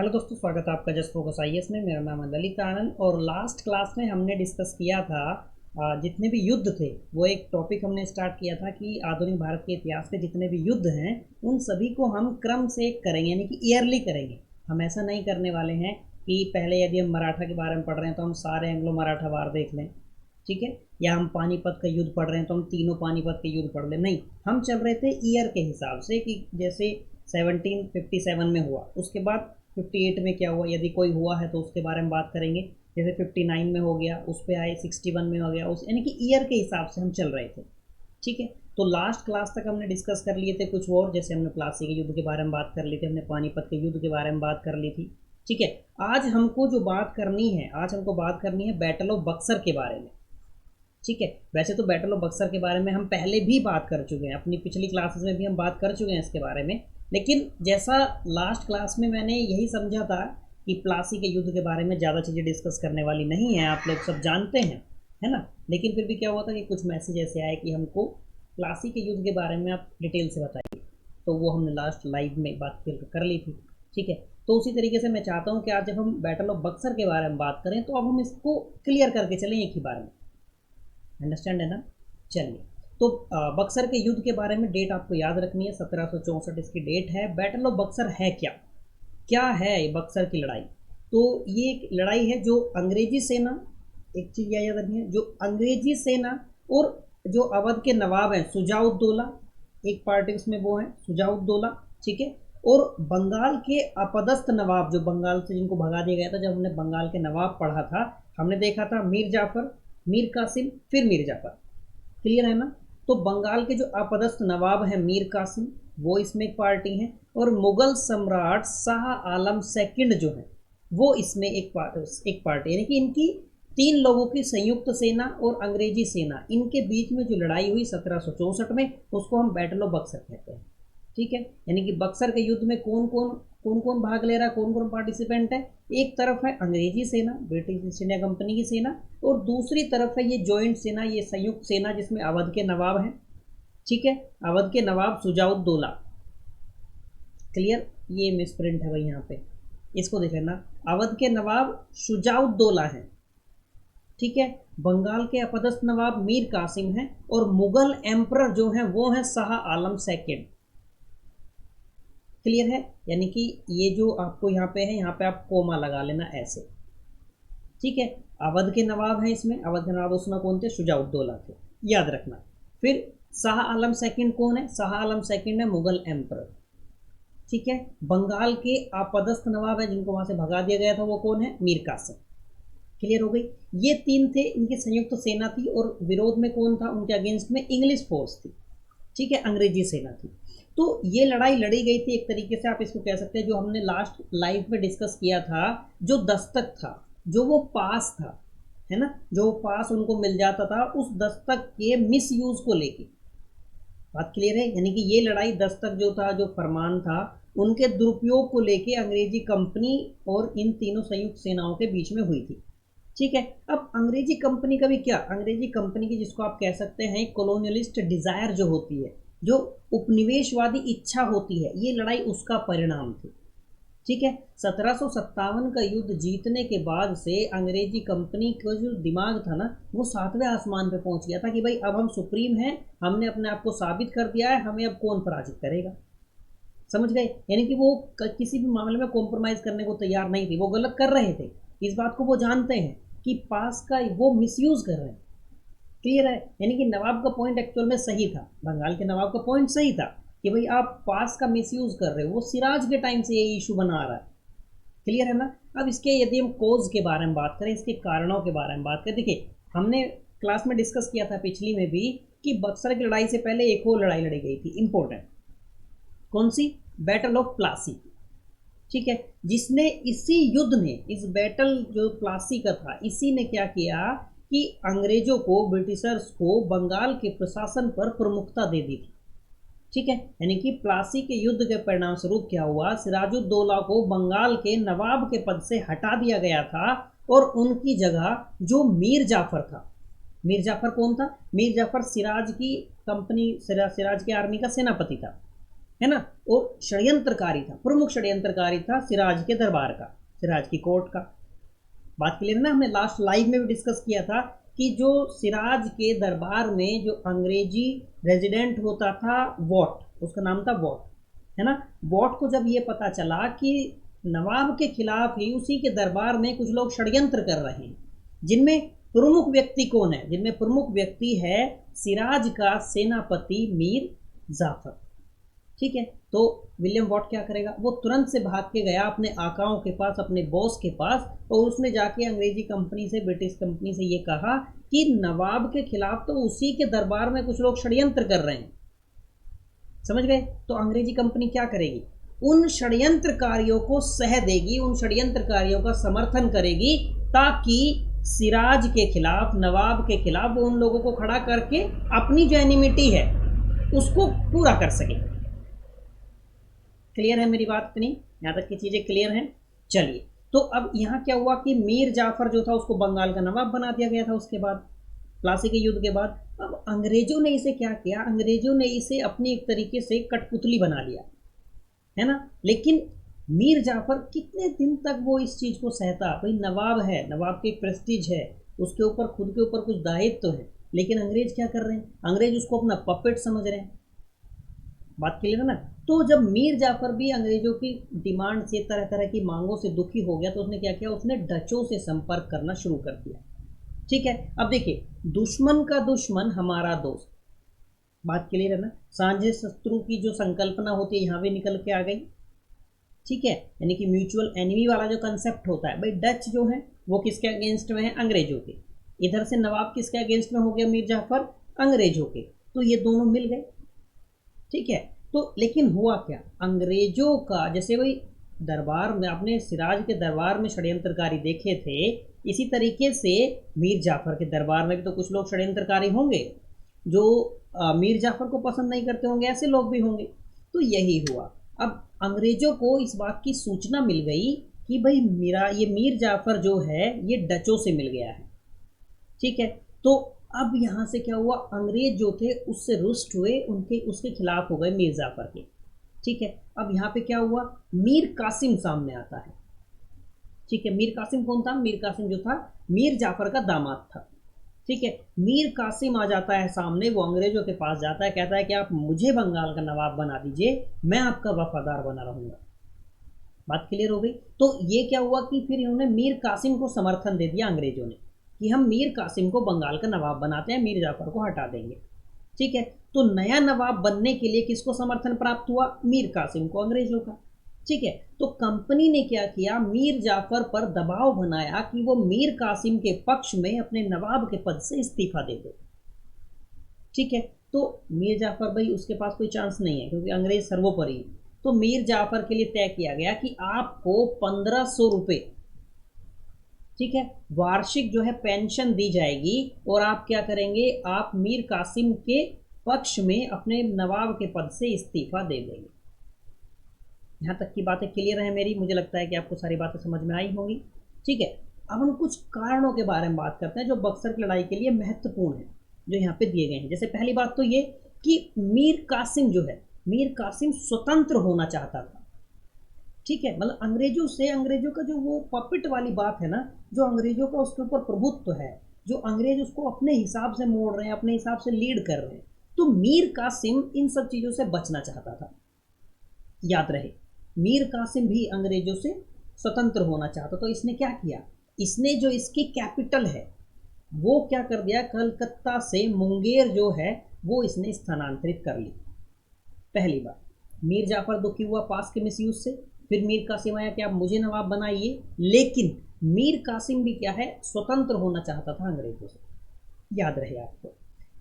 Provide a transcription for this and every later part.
Hello दोस्तों, स्वागत है आपका जस्ट फोकस आईएएस में। मेरा नाम है ललित आनंद और लास्ट क्लास में हमने डिस्कस किया था जितने भी युद्ध थे वो एक टॉपिक हमने स्टार्ट किया था कि आधुनिक भारत के इतिहास के जितने भी युद्ध हैं उन सभी को हम क्रम से करेंगे, यानी कि ईयरली करेंगे। हम ऐसा नहीं करने वाले हैं कि पहले यदि हम मराठा के बारे में पढ़ रहे हैं तो हम सारे एंग्लो मराठा वार देख लें, ठीक है, या हम पानीपत का युद्ध पढ़ रहे हैं तो हम तीनों पानीपत के युद्ध पढ़ लें। नहीं, हम चल रहे थे ईयर के हिसाब से कि जैसे 1757 में हुआ, उसके बाद 58 में क्या हुआ, यदि कोई हुआ है तो उसके बारे में बात करेंगे। जैसे 59 में हो गया, उस पर आए, 61 में हो गया, उस यानी कि ईयर के हिसाब से हम चल रहे थे। ठीक है, तो लास्ट क्लास तक हमने डिस्कस कर लिए थे कुछ और, जैसे हमने प्लासी के युद्ध के बारे में बात कर ली थी, हमने पानीपत के युद्ध के बारे में बात कर ली थी। ठीक है, आज हमको जो बात करनी है, आज हमको बात करनी है बैटल ऑफ बक्सर के बारे में। ठीक है, वैसे तो बैटल ऑफ बक्सर के बारे में हम पहले भी बात कर चुके हैं, अपनी पिछली क्लासेस में भी हम बात कर चुके हैं इसके बारे में, लेकिन जैसा लास्ट क्लास में मैंने यही समझा था कि प्लासी के युद्ध के बारे में ज़्यादा चीज़ें डिस्कस करने वाली नहीं है, आप लोग सब जानते हैं, है ना। लेकिन फिर भी क्या हुआ था कि कुछ मैसेज ऐसे आए कि हमको प्लासी के युद्ध के बारे में आप डिटेल से बताइए, तो वो हमने लास्ट लाइव में बात कर ली थी। ठीक है, तो उसी तरीके से मैं चाहता हूँ कि आज जब हम बैटल ऑफ बक्सर के बारे में बात करें तो अब हम इसको क्लियर करके चलें एक ही बार में। अंडरस्टैंड है ना। चलिए, तो बक्सर के युद्ध के बारे में डेट आपको याद रखनी है, 1764 इसकी डेट है। बैटल ऑफ बक्सर है क्या, क्या है ये बक्सर की लड़ाई? तो ये एक लड़ाई है जो अंग्रेजी सेना, एक चीज़ याद रखनी है, जो अंग्रेजी सेना और जो अवध के नवाब हैं सुजाउद्दौला, एक पार्टी उसमें वो है सुजाउद्दौला, ठीक है, और बंगाल के अपदस्थ नवाब, जो बंगाल से जिनको भगा दिया गया था। जब हमने बंगाल के नवाब पढ़ा था, हमने देखा था मीर जाफर, मीर कासिम, फिर मीर जाफर, क्लियर है ना। तो बंगाल के जो अपदस्थ नवाब हैं मीर कासिम, वो इसमें एक पार्टी हैं, और मुगल सम्राट शाह आलम सेकंड जो है वो इसमें एक पार्टी, यानी कि इनकी तीन लोगों की संयुक्त सेना और अंग्रेजी सेना, इनके बीच में जो लड़ाई हुई 1764 में, उसको हम बैटल ऑफ बक्सर कहते हैं। ठीक है, यानी कि बक्सर के युद्ध में कौन कौन भाग ले रहा है, कौन कौन पार्टिसिपेंट है। एक तरफ है अंग्रेजी सेना, ब्रिटिश ईस्ट इंडिया कंपनी की सेना, और दूसरी तरफ है ये जॉइंट सेना, ये संयुक्त सेना जिसमें अवध के नवाब हैं। ठीक है, अवध के नवाब सुजाउद्दौला, क्लियर, ये मिस प्रिंट है भाई यहाँ पे, इसको देख लेना, अवध के नवाब सुजाउद्दौला हैं। ठीक है, बंगाल के अपदस्थ नवाब मीर कासिम हैं, और मुगल एम्परर जो हैं वो हैं शाह आलम सेकंड। क्लियर है, यानी कि ये जो आपको यहाँ पे है, यहाँ पे आप कोमा लगा लेना ऐसे। ठीक है, अवध के नवाब हैं इसमें, अवध के नवाब उसमें कौन थे, सुजाउद्दौला थे, याद रखना। फिर शाह आलम सेकंड कौन है, शाह आलम सेकंड है मुगल एम्परर। ठीक है, बंगाल के अपदस्थ नवाब है जिनको वहां से भगा दिया गया था, वो कौन है, मीर कासिम। क्लियर हो गई, ये तीन थे, इनकी संयुक्त सेना थी, और विरोध में कौन था उनके अगेंस्ट में, इंग्लिश फोर्स थी। ठीक है, अंग्रेजी सेना थी। तो ये लड़ाई लड़ी गई थी, एक तरीके से आप इसको कह सकते हैं, जो हमने लास्ट लाइव में डिस्कस किया था, जो दस्तक था, जो वो पास था, है ना, जो पास उनको मिल जाता था, उस दस्तक के मिस यूज को लेके बात क्लियर है। यानी कि ये लड़ाई दस्तक जो था, जो फरमान था, उनके दुरुपयोग को लेके अंग्रेजी कंपनी और इन तीनों संयुक्त सेनाओं के बीच में हुई थी। ठीक है, अब अंग्रेजी कंपनी का भी क्या, अंग्रेजी कंपनी की जिसको आप कह सकते हैं कॉलोनियलिस्ट डिजायर जो होती है, जो उपनिवेशवादी इच्छा होती है, ये लड़ाई उसका परिणाम थी। ठीक है, 1757 का युद्ध जीतने के बाद से अंग्रेजी कंपनी का जो दिमाग था ना, वो 7वें आसमान पे पहुंच गया था कि भाई अब हम सुप्रीम हैं, हमने अपने आप को साबित कर दिया है, हमें अब कौन पराजित करेगा। समझ गए, यानी कि वो किसी भी मामले में कॉम्प्रोमाइज करने को तैयार नहीं थी, वो गलत कर रहे थे, इस बात को वो जानते हैं कि पास का वो मिसयूज कर रहे हैं। क्लियर है, यानी कि नवाब का पॉइंट एक्चुअल में सही था, बंगाल के नवाब का पॉइंट सही था कि भाई आप पास का मिसयूज कर रहे हो, वो सिराज के टाइम से ये इशू बना रहा है। क्लियर है ना। अब इसके यदि हम कोज के बारे में बात करें, इसके कारणों के बारे में बात करें, देखिए हमने क्लास में डिस्कस किया था पिछली में भी कि बक्सर की लड़ाई से पहले एक और लड़ाई लड़ी गई थी इंपॉर्टेंट, कौन सी, बैटल ऑफ प्लासी। ठीक है, जिसने इसी युद्ध ने, इस बैटल जो प्लासी का था, इसी ने क्या किया कि अंग्रेजों को, ब्रिटिशर्स को बंगाल के प्रशासन पर प्रमुखता दे दी थी। ठीक है, यानी कि प्लासी के युद्ध के परिणाम स्वरूप क्या हुआ, सिराजुद्दौला को बंगाल के नवाब के पद से हटा दिया गया था, और उनकी जगह जो मीर जाफर था, मीर जाफर कौन था, मीर जाफर सिराज की कंपनी, सिराज की आर्मी का सेनापति था। है ना। और षड्यंत्रकारी था, प्रमुख षड्यंत्रकारी था सिराज के दरबार का, सिराज की कोर्ट का। बात क्लियर है ना। हमने लास्ट लाइव में भी डिस्कस किया था कि जो सिराज के दरबार में जो अंग्रेजी रेजिडेंट होता था वॉट, उसका नाम था वॉट, है ना। वॉट को जब ये पता चला कि नवाब के खिलाफ ही उसी के दरबार में कुछ लोग षड्यंत्र कर रहे हैं, जिनमें प्रमुख व्यक्ति कौन है, जिनमें प्रमुख व्यक्ति है सिराज का सेनापति मीर जाफर। ठीक है, तो विलियम वॉट क्या करेगा, वो तुरंत से भाग के गया अपने आकाओं के पास, अपने बॉस के पास, और उसने जाके अंग्रेजी कंपनी से, ब्रिटिश कंपनी से ये कहा कि नवाब के खिलाफ तो उसी के दरबार में कुछ लोग षड्यंत्र कर रहे हैं। समझ गए। तो अंग्रेजी कंपनी क्या करेगी, उन षड्यंत्रकारियों को सह देगी, उन षड्यंत्रकारियों का समर्थन करेगी, ताकि सिराज के खिलाफ, नवाब के खिलाफ वो उन लोगों को खड़ा करके अपनी जो एनिमिटी है उसको पूरा कर सके। क्लियर है मेरी बात इतनी, यहाँ तक की चीज़ें क्लियर हैं। चलिए, तो अब यहाँ क्या हुआ कि मीर जाफर जो था उसको बंगाल का नवाब बना दिया गया था उसके बाद, प्लासी के युद्ध के बाद। अब अंग्रेजों ने इसे क्या किया, अंग्रेजों ने इसे अपनी एक तरीके से कठपुतली बना लिया, है ना। लेकिन मीर जाफर कितने दिन तक वो इस चीज़ को सहता, भाई नवाब है, नवाब की एक प्रेस्टीज है, उसके ऊपर खुद के ऊपर कुछ दायित्व तो है, लेकिन अंग्रेज क्या कर रहे हैं, अंग्रेज उसको अपना पपेट समझ रहे हैं। बात क्लियर है ना। तो जब मीर जाफर भी अंग्रेजों की डिमांड से, तरह तरह की मांगों से दुखी हो गया, तो उसने क्या किया, उसने डचों से संपर्क करना शुरू कर दिया। ठीक है, अब देखिए, दुश्मन का दुश्मन हमारा दोस्त, बात क्लियर है ना। साझे शत्रु की जो संकल्पना होती है यहाँ भी निकल के आ गई। ठीक है, यानी कि म्यूचुअल एनिमी वाला जो कंसेप्ट होता है, भाई डच जो है वो किसके अगेंस्ट में है, अंग्रेजों के। इधर से नवाब किसके अगेंस्ट में हो गया, मीर जाफर, अंग्रेजों के। तो ये दोनों मिल गए। ठीक है, तो लेकिन हुआ क्या, अंग्रेजों का, जैसे वही दरबार में, अपने सिराज के दरबार में षड्यंत्रकारी देखे थे, इसी तरीके से मीर जाफर के दरबार में भी तो कुछ लोग षड्यंत्रकारी होंगे, जो मीर जाफर को पसंद नहीं करते होंगे, ऐसे लोग भी होंगे। तो यही हुआ। अब अंग्रेजों को इस बात की सूचना मिल गई कि भाई मेरा ये मीर जाफर जो है ये डचों से मिल गया है। ठीक है, तो अब यहाँ से क्या हुआ, अंग्रेज जो थे उससे रुष्ट हुए, उनके उसके खिलाफ हो गए मीर जाफर के। ठीक है, अब यहाँ पे क्या हुआ, मीर कासिम सामने आता है। ठीक है, मीर कासिम कौन था, मीर कासिम जो था मीर जाफर का दामाद था। ठीक है, मीर कासिम आ जाता है सामने, वो अंग्रेजों के पास जाता है, कहता है कि आप मुझे बंगाल का नवाब बना दीजिए, मैं आपका वफादार बना रहूंगा। बात क्लियर हो गई। तो ये क्या हुआ कि फिर इन्होंने मीर कासिम को समर्थन दे दिया अंग्रेजों ने, कि हम मीर कासिम को बंगाल का नवाब बनाते हैं, मीर जाफर को हटा देंगे। ठीक है, तो नया नवाब बनने के लिए किसको समर्थन प्राप्त हुआ, मीर कासिम को, अंग्रेजों का। ठीक है, तो कंपनी ने क्या किया, मीर जाफर पर दबाव बनाया कि वो मीर कासिम के पक्ष में अपने नवाब के पद से इस्तीफा दे दे। ठीक है, तो मीर जाफर भाई उसके पास कोई चांस नहीं है, क्योंकि अंग्रेज सर्वोपरि है। तो मीर जाफर के लिए तय किया गया कि आपको 1500 रुपये, ठीक है, वार्षिक जो है पेंशन दी जाएगी, और आप क्या करेंगे, आप मीर कासिम के पक्ष में अपने नवाब के पद से इस्तीफा दे देंगे। यहाँ तक की बातें क्लियर है मेरी, मुझे लगता है कि आपको सारी बातें समझ में आई होंगी। ठीक है, अब हम कुछ कारणों के बारे में बात करते हैं जो बक्सर की लड़ाई के लिए महत्वपूर्ण है, जो यहाँ पे दिए गए हैं। जैसे पहली बात तो ये कि मीर कासिम जो है, मीर कासिम स्वतंत्र होना चाहता था। ठीक है, मतलब अंग्रेजों से, अंग्रेजों का जो वो पपिट वाली बात है ना, जो अंग्रेजों का उसके ऊपर प्रभुत्व है, जो अंग्रेज उसको अपने हिसाब से मोड़ रहे हैं, अपने हिसाब से लीड कर रहे हैं, तो मीर कासिम इन सब चीज़ों से बचना चाहता था। याद रहे, मीर कासिम भी अंग्रेजों से स्वतंत्र होना चाहता। तो इसने क्या किया, इसने जो इसकी कैपिटल है वो क्या कर दिया, कलकत्ता से मुंगेर जो है वो इसने स्थानांतरित कर ली। पहली बात, मीर जाफर दुखी हुआ पास के मिसयूज से, फिर मीर कासिम आया कि आप मुझे नवाब बनाइए, लेकिन मीर कासिम भी क्या है, स्वतंत्र होना चाहता था अंग्रेजों से। याद रहे आपको।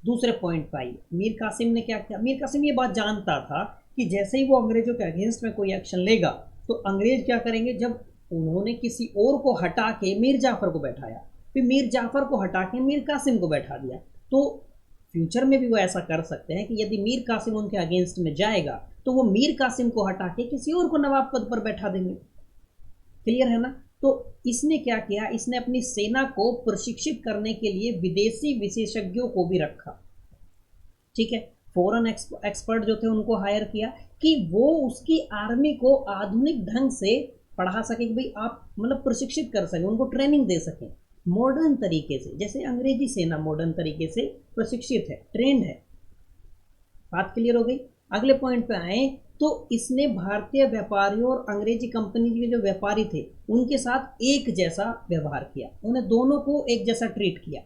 दूसरे पॉइंट पर आइए, मीर कासिम ने क्या किया, मीर कासिम ये बात जानता था कि जैसे ही वो अंग्रेजों के अगेंस्ट में कोई एक्शन लेगा तो अंग्रेज क्या करेंगे, जब उन्होंने किसी और को हटा के मीर जाफर को बैठाया, फिर मीर जाफर को हटा के मीर कासिम को बैठा दिया, तो फ्यूचर में भी वो ऐसा कर सकते हैं कि यदि मीर कासिम उनके अगेंस्ट में जाएगा तो वो मीर कासिम को हटा के किसी और को नवाब पद पर बैठा देंगे। क्लियर है ना। तो इसने क्या किया, इसने अपनी सेना को प्रशिक्षित करने के लिए विदेशी विशेषज्ञों को भी रखा। ठीक है, फॉरेन एक्सपर्ट जो थे उनको हायर किया कि वो उसकी आर्मी को आधुनिक ढंग से पढ़ा सके, कि भाई आप मतलब प्रशिक्षित कर सकें, उनको ट्रेनिंग दे सकें मॉडर्न तरीके से, जैसे अंग्रेजी सेना मॉडर्न तरीके से प्रशिक्षित है, ट्रेंड है। बात क्लियर हो गई। अगले पॉइंट पे आए तो इसने भारतीय व्यापारियों और अंग्रेजी कंपनी के जो व्यापारी थे उनके साथ एक जैसा व्यवहार किया, उन्हें दोनों को एक जैसा ट्रीट किया।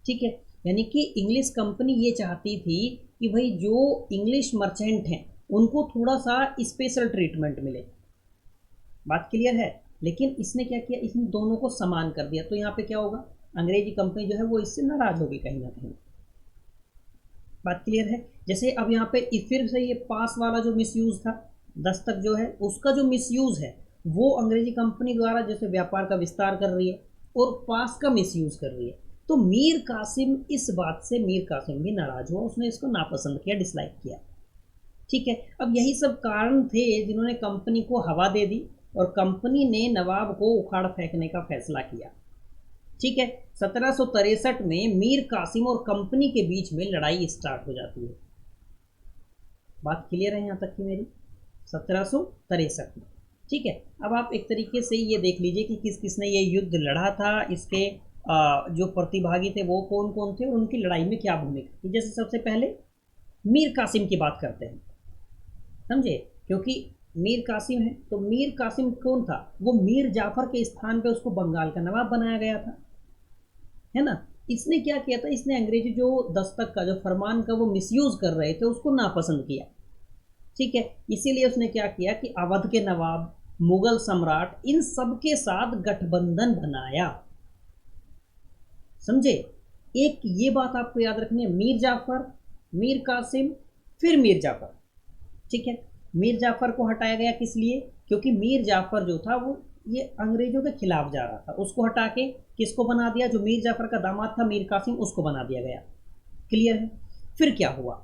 ठीक है, यानी कि इंग्लिश कंपनी ये चाहती थी कि भाई जो इंग्लिश मर्चेंट हैं उनको थोड़ा सा स्पेशल ट्रीटमेंट मिले। बात क्लियर है। लेकिन इसने क्या किया, इसने दोनों को समान कर दिया। तो यहाँ पे क्या होगा, अंग्रेजी कंपनी जो है वो इससे नाराज होगी कहीं ना कहीं। बात क्लियर है। जैसे अब यहाँ पे फिर से ये पास वाला जो मिसयूज था, दस्तक जो है उसका जो मिसयूज है वो अंग्रेजी कंपनी द्वारा जैसे व्यापार का विस्तार कर रही है और पास का मिसयूज कर रही है। तो मीर कासिम इस बात से, मीर कासिम भी नाराज हुआ, उसने इसको नापसंद किया, डिसलाइक किया। ठीक है, अब यही सब कारण थे जिन्होंने कंपनी को हवा दे दी और कंपनी ने नवाब को उखाड़ फेंकने का फैसला किया। ठीक है, 1763 में मीर कासिम और कंपनी के बीच में लड़ाई स्टार्ट हो जाती है। बात क्लियर है यहाँ तक की मेरी? 1763 में। ठीक है, अब आप एक तरीके से ये देख लीजिए कि किस किसने ये युद्ध लड़ा था, इसके जो प्रतिभागी थे वो कौन कौन थे और उनकी लड़ाई में क्या भूमिका थी। जैसे सबसे पहले मीर कासिम की बात करते हैं, समझे, क्योंकि मीर कासिम है तो मीर कासिम कौन था, वो मीर जाफर के स्थान पे उसको बंगाल का नवाब बनाया गया था, है ना। इसने क्या किया था, इसने अंग्रेजी जो दस्तक का जो फरमान का वो मिसयूज कर रहे थे उसको नापसंद किया। ठीक है, इसीलिए उसने क्या किया कि अवध के नवाब, मुगल सम्राट, इन सब के साथ गठबंधन बनाया। समझे, एक ये बात आपको याद रखनी है, मीर जाफर, मीर कासिम, फिर मीर जाफर। ठीक है, मीर जाफर को हटाया गया किस लिए, क्योंकि मीर जाफर जो था वो ये अंग्रेजों के खिलाफ जा रहा था, उसको हटा के किसको बना दिया, जो मीर जाफर का दामाद था मीर कासिम, उसको बना दिया गया। क्लियर है। फिर क्या हुआ,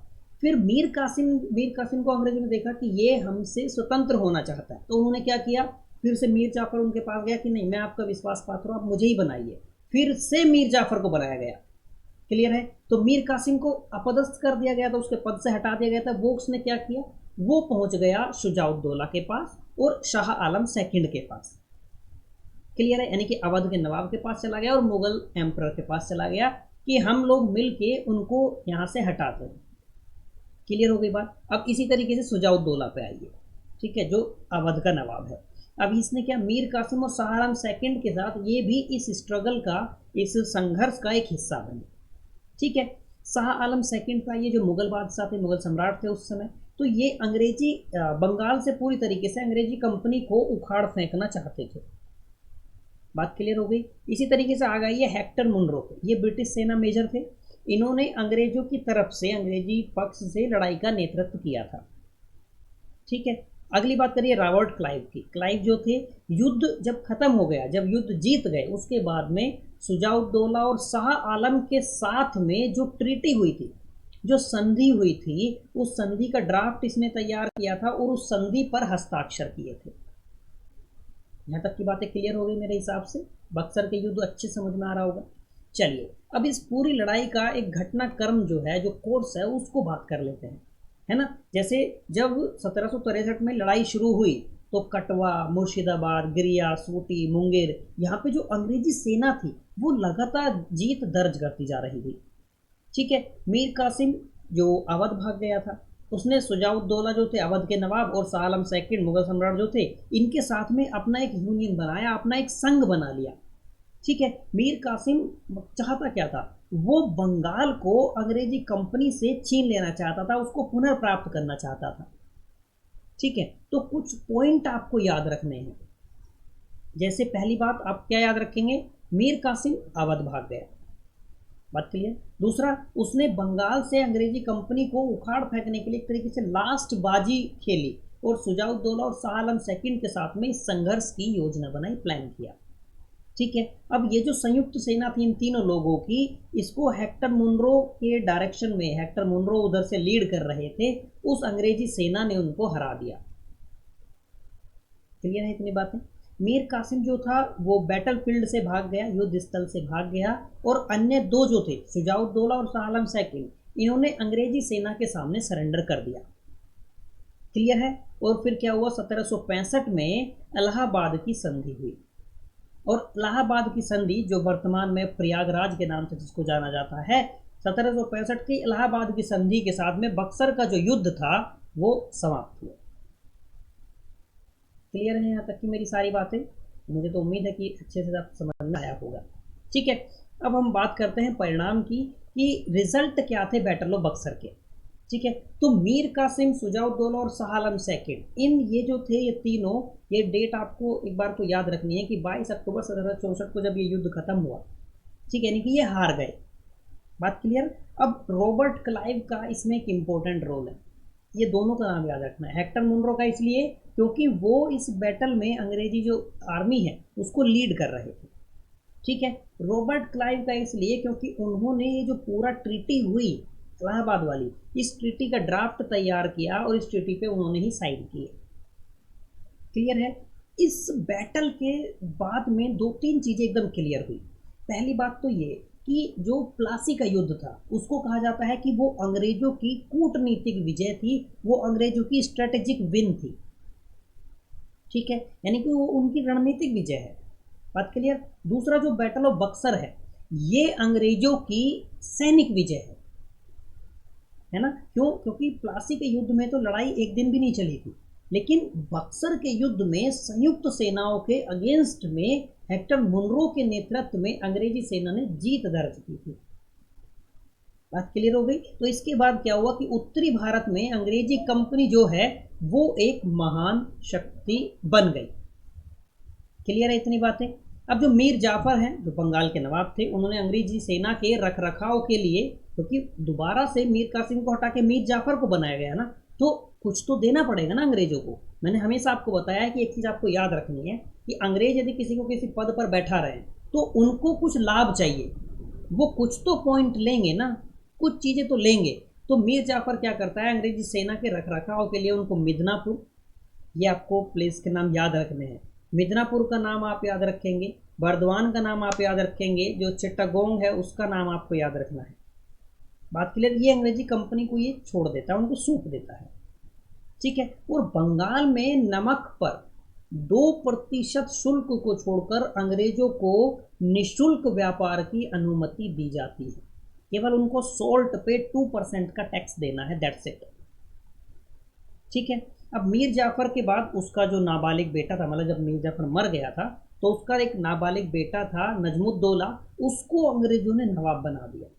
फिर मीर कासिम को अंग्रेजों ने देखा कि ये हमसे स्वतंत्र होना चाहता है, तो उन्होंने क्या किया, फिर से मीर जाफर उनके पास गया कि नहीं मैं आपका विश्वास पात्र हूँ, आप मुझे ही बनाइए। फिर से मीर जाफर को बनाया गया। क्लियर है। तो मीर कासिम को अपदस्थ कर दिया गया था, उसके पद से हटा दिया गया था। वो उसने क्या किया, वो पहुंच गया शुजाउद्दौला के पास और शाह आलम सेकंड के पास। क्लियर है, यानी कि अवध के नवाब के पास चला गया और मुगल एम्परर के पास चला गया कि हम लोग मिल के उनको यहाँ से हटाते हैं। क्लियर हो गई बात। अब इसी तरीके से शुजाउद्दौला पे आइए, ठीक है, जो अवध का नवाब है। अब इसने क्या, मीर कासिम और शाह आलम सेकंड के साथ ये भी इस स्ट्रगल का, इस संघर्ष का एक हिस्सा बने। ठीक है, शाह आलम सेकंड का ये जो मुगल बादशाह थे, मुगल सम्राट थे उस समय, तो ये अंग्रेजी बंगाल से पूरी तरीके से अंग्रेजी कंपनी को उखाड़ फेंकना चाहते थे। बात क्लियर हो गई। इसी तरीके से आ गई है हेक्टर मुनरो, ये ब्रिटिश सेना मेजर थे। इन्होंने अंग्रेजों की तरफ से, अंग्रेजी पक्ष से लड़ाई का नेतृत्व किया था। ठीक है, अगली बात करिए रॉबर्ट क्लाइव की। क्लाइव जो थे, युद्ध जब खत्म हो गया, जब युद्ध जीत गए, उसके बाद में शुजाउद्दौला और शाह आलम के साथ में जो ट्रीटी हुई थी, जो संधि हुई थी, उस संधि का ड्राफ्ट इसने तैयार किया था और उस संधि पर हस्ताक्षर किए थे। यहाँ तक की बातें क्लियर हो गई मेरे हिसाब से। बक्सर के युद्ध अच्छे समझ में आ रहा होगा। चलिए अब इस पूरी लड़ाई का एक घटनाक्रम जो है, जो कोर्स है, उसको बात कर लेते हैं, है ना। जैसे जब 1763 में लड़ाई शुरू हुई तो कटवा, मुर्शिदाबाद, गिरिया, सूटी, मुंगेर, यहाँ पे जो अंग्रेजी सेना थी वो लगातार जीत दर्ज करती जा रही थी। ठीक है, मीर कासिम जो अवध भाग गया था, उसने शुजाउद्दौला जो थे अवध के नवाब और शाह आलम सेकंड मुगल सम्राट जो थे, इनके साथ में अपना एक यूनियन बनाया, अपना एक संघ बना लिया। ठीक है, मीर कासिम चाहता क्या था, वो बंगाल को अंग्रेजी कंपनी से छीन लेना चाहता था, उसको पुनर्प्राप्त करना चाहता था। ठीक है, तो कुछ पॉइंट आपको याद रखने हैं। जैसे पहली बात आप क्या याद रखेंगे, मीर कासिम अवध भाग गया, बात क्लियर। दूसरा, उसने बंगाल से अंग्रेजी कंपनी को उखाड़ फेंकने के लिए एक तरीके से लास्ट बाजी खेली और शुजाउद्दौला और शाह आलम सेकंड के साथ में इस संघर्ष की योजना बनाई, प्लान किया। ठीक है, अब ये जो संयुक्त सेना थी इन तीनों लोगों की, इसको हेक्टर मुनरो के डायरेक्शन में, हेक्टर मुनरो उधर से लीड कर रहे थे, उस अंग्रेजी सेना ने उनको हरा दिया। क्लियर है इतनी बातें। मीर कासिम जो था वो बैटल फील्ड से भाग गया, युद्ध स्थल से भाग गया, और अन्य दो जो थे शुजाउद्दौला और शाह आलम सेकंड, इन्होंने अंग्रेजी सेना के सामने सरेंडर कर दिया। क्लियर है। और फिर क्या हुआ, 1765 में इलाहाबाद की संधि हुई। और इलाहाबाद की संधि जो वर्तमान में प्रयागराज के नाम से जिसको जाना जाता है, 1765 की इलाहाबाद की संधि के साथ में बक्सर का जो युद्ध था वो समाप्त हुआ। क्लियर है यहाँ तक की मेरी सारी बातें? मुझे तो उम्मीद है कि अच्छे से आप समझ में आया होगा। ठीक है, अब हम बात करते हैं परिणाम की कि रिजल्ट क्या थे बैटल ऑफ बक्सर के। ठीक है, तो मीर कासिम, शुजाउद्दौला और शाह आलम सेकंड, इन ये जो थे ये तीनों, ये डेट आपको एक बार तो याद रखनी है कि 22 अक्टूबर 1764 को जब ये युद्ध खत्म हुआ, ठीक है, यानी कि ये हार गए। बात क्लियर। अब रॉबर्ट क्लाइव का इसमें एक इंपॉर्टेंट रोल है, ये दोनों का नाम याद रखना है। हेक्टर मुनरो का इसलिए क्योंकि वो इस बैटल में अंग्रेजी जो आर्मी है उसको लीड कर रहे थे। ठीक है, रॉबर्ट क्लाइव का इसलिए क्योंकि उन्होंने ये जो पूरा ट्रीटी हुई इलाहाबाद वाली, इस ट्रीटी का ड्राफ्ट तैयार किया और इस ट्रीटी पे उन्होंने ही साइन किए। क्लियर है। इस बैटल के बाद में दो तीन चीजें एकदम क्लियर हुई। पहली बात तो ये कि जो प्लासी का युद्ध था उसको कहा जाता है कि वो अंग्रेजों की कूटनीतिक विजय थी, वो अंग्रेजों की स्ट्रेटेजिक विन थी। ठीक है, यानी कि वो उनकी रणनीतिक विजय है। बात क्लियर। दूसरा जो बैटल ऑफ बक्सर है ये अंग्रेजों की सैनिक विजय है ना। क्यों? क्योंकि प्लासी के युद्ध में तो लड़ाई एक दिन भी नहीं चली थी, लेकिन बक्सर के युद्ध में संयुक्त सेनाओं के अगेंस्ट में हेक्टर मुनरो के नेतृत्व में अंग्रेजी सेना ने जीत दर्ज की थी। बात क्लियर हो गई। तो इसके बाद क्या हुआ कि उत्तरी भारत में अंग्रेजी कंपनी जो है वो एक महान शक्ति बन गई। क्लियर है इतनी बातें। अब जो मीर जाफर हैं जो बंगाल के नवाब थे, उन्होंने अंग्रेजी सेना के रखरखाव के लिए, क्योंकि दोबारा से मीर कासिम को हटा के मीर जाफर को बनाया गया ना, तो कुछ तो देना पड़ेगा ना अंग्रेजों को। मैंने हमेशा आपको बताया है कि एक चीज़ आपको याद रखनी है कि अंग्रेज यदि किसी को किसी पद पर बैठा रहे तो उनको कुछ लाभ चाहिए, वो कुछ तो पॉइंट लेंगे ना, कुछ चीज़ें तो लेंगे। तो मीर जाफर क्या करता है, अंग्रेजी सेना के रखरखाव के लिए उनको मिदनापुर, ये आपको प्लेस के नाम याद रखने हैं। मिदनापुर का नाम आप याद रखेंगे, बर्दवान का नाम आप याद रखेंगे, जो चिट्टागोंग है उसका नाम आपको याद रखना है। बात क्लियर। ये अंग्रेजी कंपनी को ये छोड़ देता है, उनको सौंप देता है। ठीक है। और बंगाल में नमक पर 2% शुल्क को छोड़कर अंग्रेजों को निशुल्क व्यापार की अनुमति दी जाती है। केवल उनको सोल्ट पे 2% का टैक्स देना है, दैट्स इट। ठीक है। अब मीर जाफर के बाद उसका जो नाबालिग बेटा था, मतलब जब मीर जाफर मर गया था तो उसका एक नाबालिग बेटा था नजमुद्दौला, उसको अंग्रेजों ने नवाब बना दिया।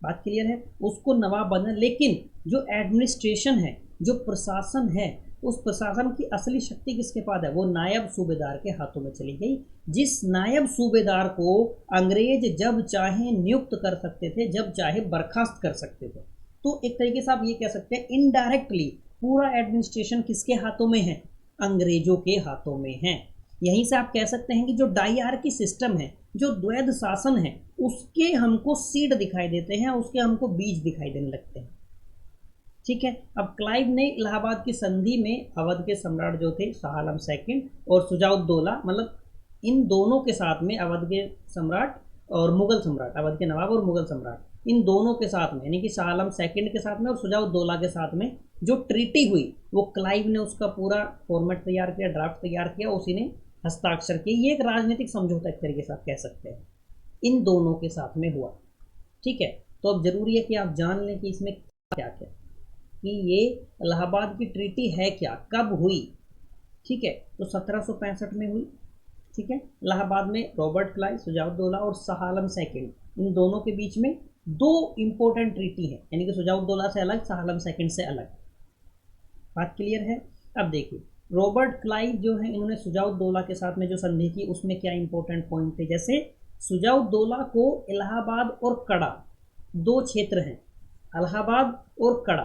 बात क्लियर है। उसको नवाब बना, लेकिन जो एडमिनिस्ट्रेशन है, जो प्रशासन है, उस प्रशासन की असली शक्ति किसके पास है? वो नायब सूबेदार के हाथों में चली गई। जिस नायब सूबेदार को अंग्रेज जब चाहे नियुक्त कर सकते थे, जब चाहे बर्खास्त कर सकते थे। तो एक तरीके से आप ये कह सकते हैं इनडायरेक्टली पूरा एडमिनिस्ट्रेशन किसके हाथों में है? अंग्रेजों के हाथों में है। यहीं से आप कह सकते हैं कि जो डायआर्की सिस्टम है, जो द्वैध शासन है, उसके हमको सीड दिखाई देते हैं, उसके हमको बीज दिखाई देने लगते हैं। ठीक है। अब क्लाइव ने इलाहाबाद की संधि में अवध के सम्राट जो थे शाह आलम सेकंड और शुजाउद्दौला, मतलब इन दोनों के साथ में अवध के सम्राट और मुगल सम्राट, अवध के नवाब और मुगल सम्राट, इन दोनों के साथ में, यानी कि शाह आलम सेकंड के साथ में और शुजाउद्दौला के साथ में जो ट्रीटी हुई वो क्लाइव ने उसका पूरा फॉर्मेट तैयार किया, ड्राफ्ट तैयार किया, उसी ने हस्ताक्षर किए। ये एक राजनीतिक समझौता एक तरीके से आप कह सकते हैं, इन दोनों के साथ में हुआ। ठीक है। तो अब जरूरी है कि आप जान लें कि इसमें क्या क्या, कि ये इलाहाबाद की ट्रीटी है क्या, कब हुई। ठीक है। तो 1765 में हुई। ठीक है। इलाहाबाद में रॉबर्ट क्लाइव, शुजाउद्दौला और शाह आलम सेकंड, इन दोनों के बीच में दो इंपॉर्टेंट ट्रीटी है, यानी कि शुजाउद्दौला से अलग, शाह आलम सेकंड से अलग। बात क्लियर है। अब देखिए रॉबर्ट क्लाइव जो है, इन्होंने शुजाउद्दौला के साथ में जो संधि की उसमें क्या इंपॉर्टेंट पॉइंट थे, जैसे शुजाउद्दौला को इलाहाबाद और कड़ा, दो क्षेत्र हैं, इलाहाबाद और कड़ा।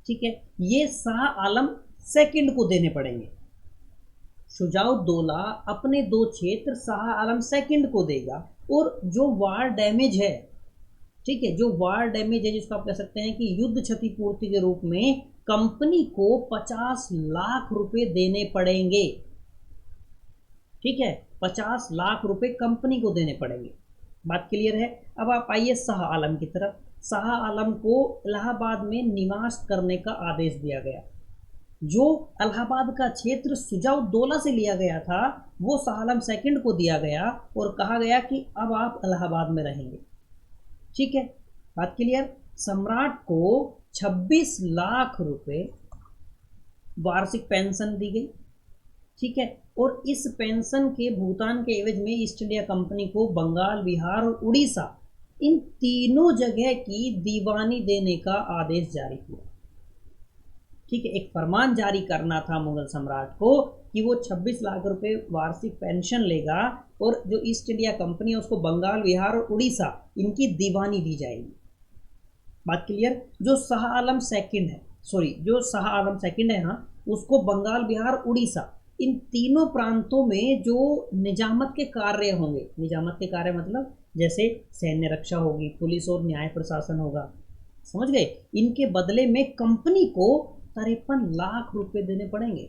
ठीक है। ये शाह आलम सेकंड को देने पड़ेंगे। शुजाउद्दौला अपने दो क्षेत्र शाह आलम सेकंड को देगा, और जो वार डैमेज है, ठीक है, जो वार डैमेज है जिसको आप कह सकते हैं कि युद्ध क्षतिपूर्ति के रूप में कंपनी को 50 लाख रुपए देने पड़ेंगे। ठीक है, 50 लाख रुपए कंपनी को देने पड़ेंगे। बात क्लियर है। अब आप आइए शाह आलम की तरफ। शाह आलम को इलाहाबाद में निवास करने का आदेश दिया गया। जो इलाहाबाद का क्षेत्र सुजाउद्दौला से लिया गया था वो शाह आलम सेकंड को दिया गया और कहा गया कि अब आप इलाहाबाद में रहेंगे। ठीक है, बात क्लियर। सम्राट को 26 लाख रुपए वार्षिक पेंशन दी गई। ठीक है, और इस पेंशन के भुगतान के एवज में ईस्ट इंडिया कंपनी को बंगाल, बिहार और उड़ीसा इन तीनों जगह की दीवानी देने का आदेश जारी किया। ठीक है, एक फरमान जारी करना था मुगल सम्राट को कि वो 26 लाख रुपए वार्षिक पेंशन लेगा और जो ईस्ट इंडिया कंपनी है उसको बंगाल, बिहार और उड़ीसा इनकी दीवानी दी जाएगी। बात क्लियर। जो शाह आलम सेकंड है, जो शाह आलम सेकंड है, हाँ, उसको बंगाल, बिहार, उड़ीसा इन तीनों प्रांतों में जो निजामत के कार्य होंगे, निजामत के कार्य मतलब जैसे सैन्य रक्षा होगी, पुलिस और न्याय प्रशासन होगा, समझ गए, इनके बदले में कंपनी को 53 लाख रुपए देने पड़ेंगे।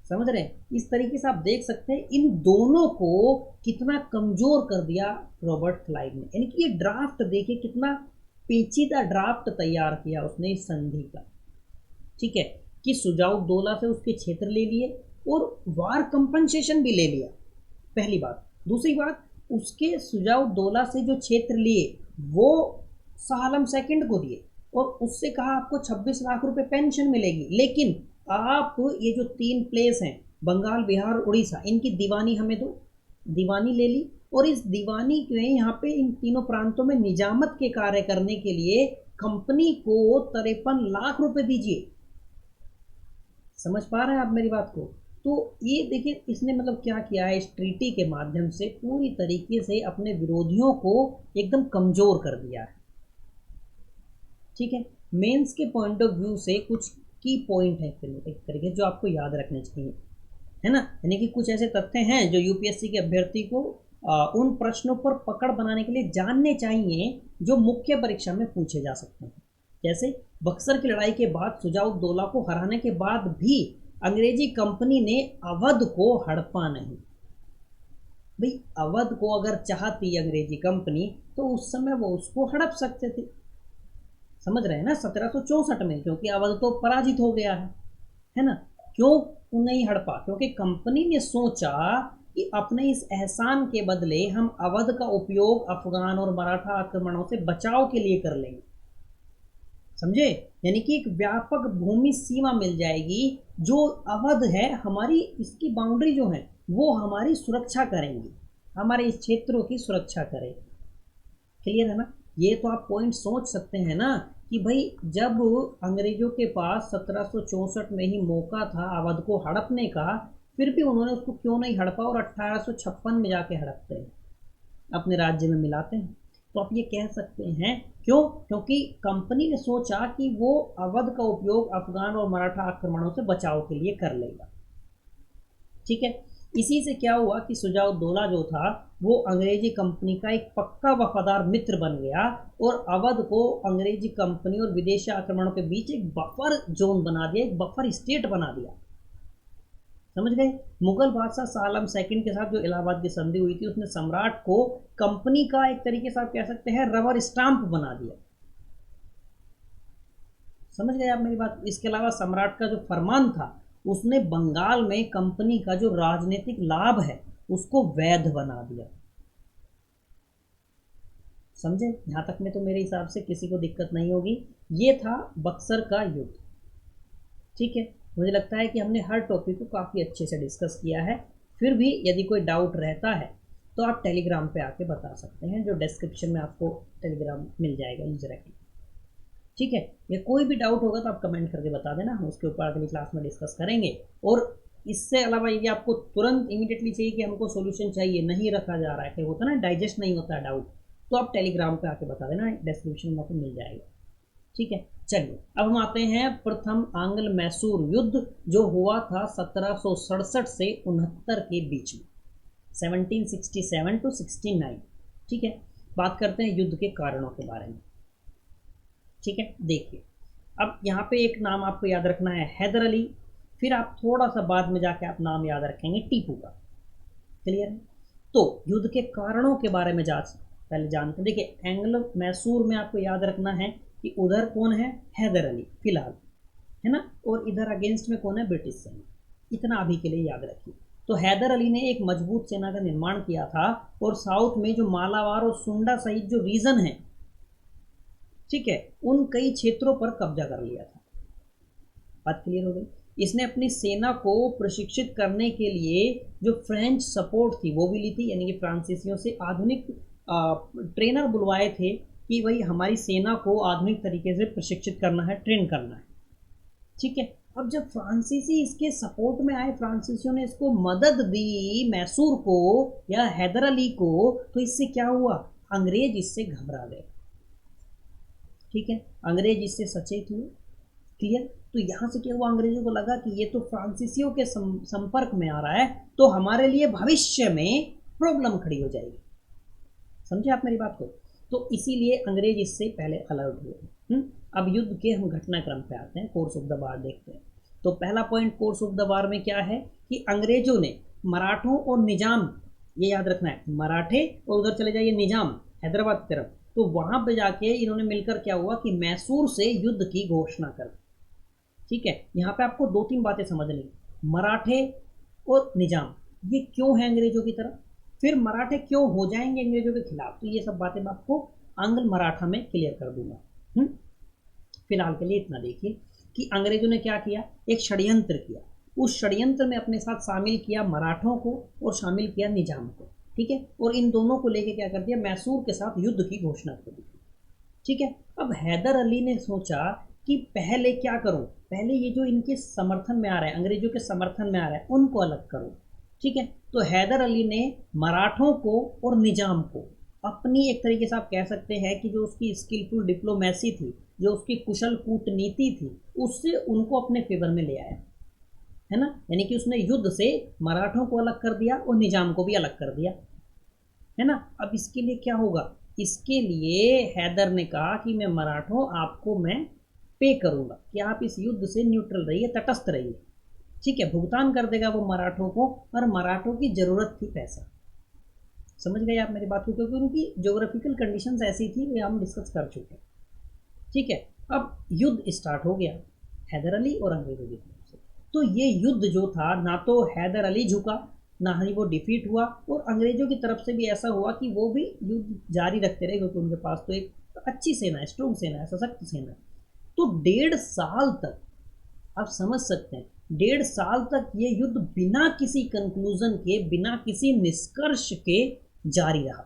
समझ रहे हैं। इस तरीके से आप देख सकते हैं इन दोनों को कितना कमजोर कर दिया रॉबर्ट क्लाइव ने। यानी कि ये ड्राफ्ट देखिए कितना पेचीदा ड्राफ्ट तैयार किया उसने इस संधि का। ठीक है, कि सुजाउद्दौला से उसके क्षेत्र ले लिए और वार कंपनसेशन भी ले लिया, पहली बात। दूसरी बात, उसके सुजाउद्दौला से जो क्षेत्र लिए वो शाह आलम सेकंड को दिए और उससे कहा आपको 26 लाख रुपए पेंशन मिलेगी, लेकिन आप ये जो 3 प्लेस हैं बंगाल, बिहार, उड़ीसा इनकी दीवानी हमें दो। दीवानी ले ली और इस दीवानी में यहाँ पे इन तीनों प्रांतों में निजामत के कार्य करने के लिए कंपनी को 53 लाख रुपए दीजिए। समझ पा रहे हैं आप मेरी बात को। तो ये देखिए इसने मतलब क्या किया है, इस ट्रीटी के माध्यम से पूरी तरीके से अपने विरोधियों को एकदम कमजोर कर दिया है। ठीक है, मेंस के पॉइंट ऑफ व्यू से कुछ की पॉइंट है एक तरीके जो आपको याद रखने चाहिए, है ना। यानी कि कुछ ऐसे तथ्य हैं जो यूपीएससी के अभ्यर्थी को उन प्रश्नों पर पकड़ बनाने के लिए जानने चाहिए जो मुख्य परीक्षा में पूछे जा सकते हैं। जैसे बक्सर की लड़ाई के बाद सुजाउद्दौला को हराने के बाद भी अंग्रेजी कंपनी ने अवध को हड़पा नहीं। भाई अवध को अगर चाहती अंग्रेजी कंपनी तो उस समय वो उसको हड़प सकते थे, समझ रहे हैं ना, 1764 में, क्योंकि अवध तो पराजित हो गया है ना। क्यों नहीं हड़पा? क्योंकि कंपनी ने सोचा कि अपने इस एहसान के बदले हम अवध का उपयोग अफगान और मराठा आक्रमणों से बचाव के लिए कर लेंगे। समझे, यानी कि एक व्यापक भूमि सीमा मिल जाएगी जो अवध है हमारी, इसकी बाउंड्री जो है वो हमारी सुरक्षा करेंगी, हमारे इस क्षेत्रों की सुरक्षा करेगी। क्लियर है ना। ये तो आप पॉइंट सोच सकते हैं ना कि भाई जब अंग्रेजों के पास 1764 में ही मौका था अवध को हड़पने का, फिर भी उन्होंने उसको क्यों नहीं हड़पा और 1856 में जाके हड़पते हैं, अपने राज्य में मिलाते हैं। तो आप ये कह सकते हैं क्यों? क्योंकि कंपनी ने सोचा कि वो अवध का उपयोग अफगान और मराठा आक्रमणों से बचाव के लिए कर लेगा। ठीक है, इसी से क्या हुआ कि सुजाउद्दौला जो था वो अंग्रेजी कंपनी का एक पक्का वफादार मित्र बन गया और अवध को अंग्रेजी कंपनी और विदेशी आक्रमणों के बीच एक बफर जोन बना दिया, एक बफर स्टेट बना दिया। समझ गए। मुगल बादशाह शाह आलम सेकंड के साथ जो इलाहाबाद की संधि हुई थी उसने सम्राट को कंपनी का एक तरीके से आप कह सकते हैं रबर स्टाम्प बना दिया। समझ गए आप मेरी बात। इसके अलावा सम्राट का जो फरमान था उसने बंगाल में कंपनी का जो राजनीतिक लाभ है उसको वैध बना दिया। समझे, यहां तक में तो मेरे हिसाब से किसी को दिक्कत नहीं होगी। ये था बक्सर का युद्ध। ठीक है, मुझे लगता है कि हमने हर टॉपिक को काफ़ी अच्छे से डिस्कस किया है। फिर भी यदि कोई डाउट रहता है तो आप टेलीग्राम पे आके बता सकते हैं, जो डिस्क्रिप्शन में आपको टेलीग्राम मिल जाएगा यूजर आई डी। ठीक है, या कोई भी डाउट होगा तो आप कमेंट करके बता देना, हम उसके ऊपर अगली क्लास में डिस्कस करेंगे। और इससे अलावा यदि आपको तुरंत इमीडिएटली चाहिए कि हमको सोल्यूशन चाहिए, नहीं रखा जा रहा है, क्या होता है ना, डाइजेस्ट नहीं होता है डाउट, तो आप टेलीग्राम पे आके बता देना, डिस्क्रिप्शन में आपको मिल जाएगा। ठीक है, चलिए अब हम आते हैं प्रथम आंग्ल मैसूर युद्ध जो हुआ था 1767 से 69 के बीच में, 1767 to 69। ठीक है, बात करते हैं युद्ध के कारणों के बारे में। ठीक है, देखिए अब यहाँ पे एक नाम आपको याद रखना है, हैदर अली। फिर आप थोड़ा सा बाद में जाके आप नाम याद रखेंगे टीपू का। क्लियर है। तो युद्ध के कारणों के बारे में पहले जानते हैं। देखिए एंग्लो मैसूर में आपको याद रखना है कि उधर कौन है, हैदर अली फिलहाल, है ना, और इधर अगेंस्ट में कौन है, ब्रिटिश सेना। इतना अभी के लिए याद रखिए। तो हैदर अली ने एक मजबूत सेना का निर्माण किया था और साउथ में जो मालाबार और सुंडा सहित जो रीजन है, ठीक है, उन कई क्षेत्रों पर कब्जा कर लिया था। बात क्लियर हो गई। इसने अपनी सेना को प्रशिक्षित करने के लिए जो फ्रेंच सपोर्ट थी वो भी ली थी, यानी कि फ्रांसीसियों से आधुनिक ट्रेनर बुलवाए थे कि भाई हमारी सेना को आधुनिक तरीके से प्रशिक्षित करना है, ट्रेन करना है, ठीक है। अब जब फ्रांसीसी इसके सपोर्ट में आए, फ्रांसीसियों ने इसको मदद दी मैसूर को या हैदर अली को, तो इससे क्या हुआ, अंग्रेज इससे घबरा गए, ठीक है, अंग्रेज इससे सचेत हुए। क्लियर। तो यहाँ से क्या हुआ, अंग्रेजों को लगा कि ये तो फ्रांसीसियों के संपर्क में आ रहा है, तो हमारे लिए भविष्य में प्रॉब्लम खड़ी हो जाएगी। समझे आप मेरी बात को। तो इसीलिए अंग्रेज इससे पहले अलर्ट हुए। अब युद्ध के हम घटनाक्रम पे आते हैं, कोर्स ऑफ द वार देखते हैं। तो पहला point course of the war में क्या है कि अंग्रेजों ने मराठों और निजाम, ये याद रखना है, मराठे और उधर चले जाइए निजाम हैदराबाद की तरफ, तो वहां पे जाके इन्होंने मिलकर क्या हुआ कि मैसूर से युद्ध की घोषणा कर दी। ठीक है, यहाँ पे आपको दो तीन बातें समझनी, मराठे और निजाम ये क्यों है अंग्रेजों की तरफ, फिर मराठे क्यों हो जाएंगे अंग्रेजों के खिलाफ, तो ये सब बातें मैं आपको आंग्ल मराठा में क्लियर कर दूंगा। फिलहाल के लिए इतना देखिए कि अंग्रेजों ने क्या किया, एक षड्यंत्र किया, उस षड्यंत्र में अपने साथ शामिल किया मराठों को और शामिल किया निजाम को, ठीक है, और इन दोनों को लेके क्या कर दिया, मैसूर के साथ युद्ध की घोषणा कर दी, ठीक है। अब हैदर अली ने सोचा कि पहले क्या करूं, पहले ये जो इनके समर्थन में आ रहा है, अंग्रेजों के समर्थन में आ रहा है, उनको अलग करूं, ठीक है। तो हैदर अली ने मराठों को और निजाम को अपनी, एक तरीके से आप कह सकते हैं कि जो उसकी स्किलफुल डिप्लोमेसी थी, जो उसकी कुशल कूटनीति थी, उससे उनको अपने फेवर में ले आया, है ना, यानी कि उसने युद्ध से मराठों को अलग कर दिया और निजाम को भी अलग कर दिया, है ना। अब इसके लिए क्या होगा, इसके लिए हैदर ने कहा कि मैं मराठों आपको मैं पे करूंगा कि आप इस युद्ध से न्यूट्रल रहिए, तटस्थ रहिए, ठीक है, भुगतान कर देगा वो मराठों को, और मराठों की जरूरत थी पैसा। समझ गए आप मेरी बात को, क्योंकि उनकी ज्योग्राफिकल कंडीशंस ऐसी थी, वो हम डिस्कस कर चुके हैं, ठीक है। अब युद्ध स्टार्ट हो गया हैदर अली और अंग्रेजों की तरफ से। तो ये युद्ध जो था, ना तो हैदर अली झुका, ना ही वो डिफीट हुआ, और अंग्रेजों की तरफ से भी ऐसा हुआ कि वो भी युद्ध जारी रखते रहे, क्योंकि उनके पास तो एक अच्छी सेना है, स्ट्रॉन्ग सेना है, सशक्त सेना है। तो 1.5 साल तक आप समझ सकते हैं, 1.5 साल तक ये युद्ध बिना किसी कंक्लूजन के, बिना किसी निष्कर्ष के जारी रहा,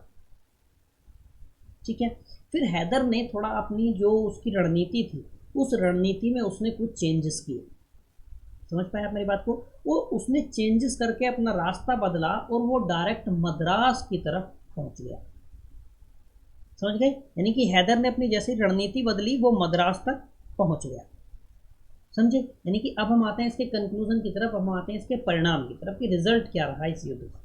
ठीक है। फिर हैदर ने थोड़ा अपनी जो उसकी रणनीति थी, उस रणनीति में उसने कुछ चेंजेस किए। समझ पाए आप मेरी बात को, वो उसने चेंजेस करके अपना रास्ता बदला और वो डायरेक्ट मद्रास की तरफ पहुंच गया। समझ गए, यानी कि हैदर ने अपनी जैसी रणनीति बदली, वो मद्रास तक पहुंच गया, समझे। यानी कि अब हम आते हैं इसके कंक्लूजन की तरफ, हम आते हैं इसके परिणाम की तरफ कि रिजल्ट क्या रहा इस युद्ध का,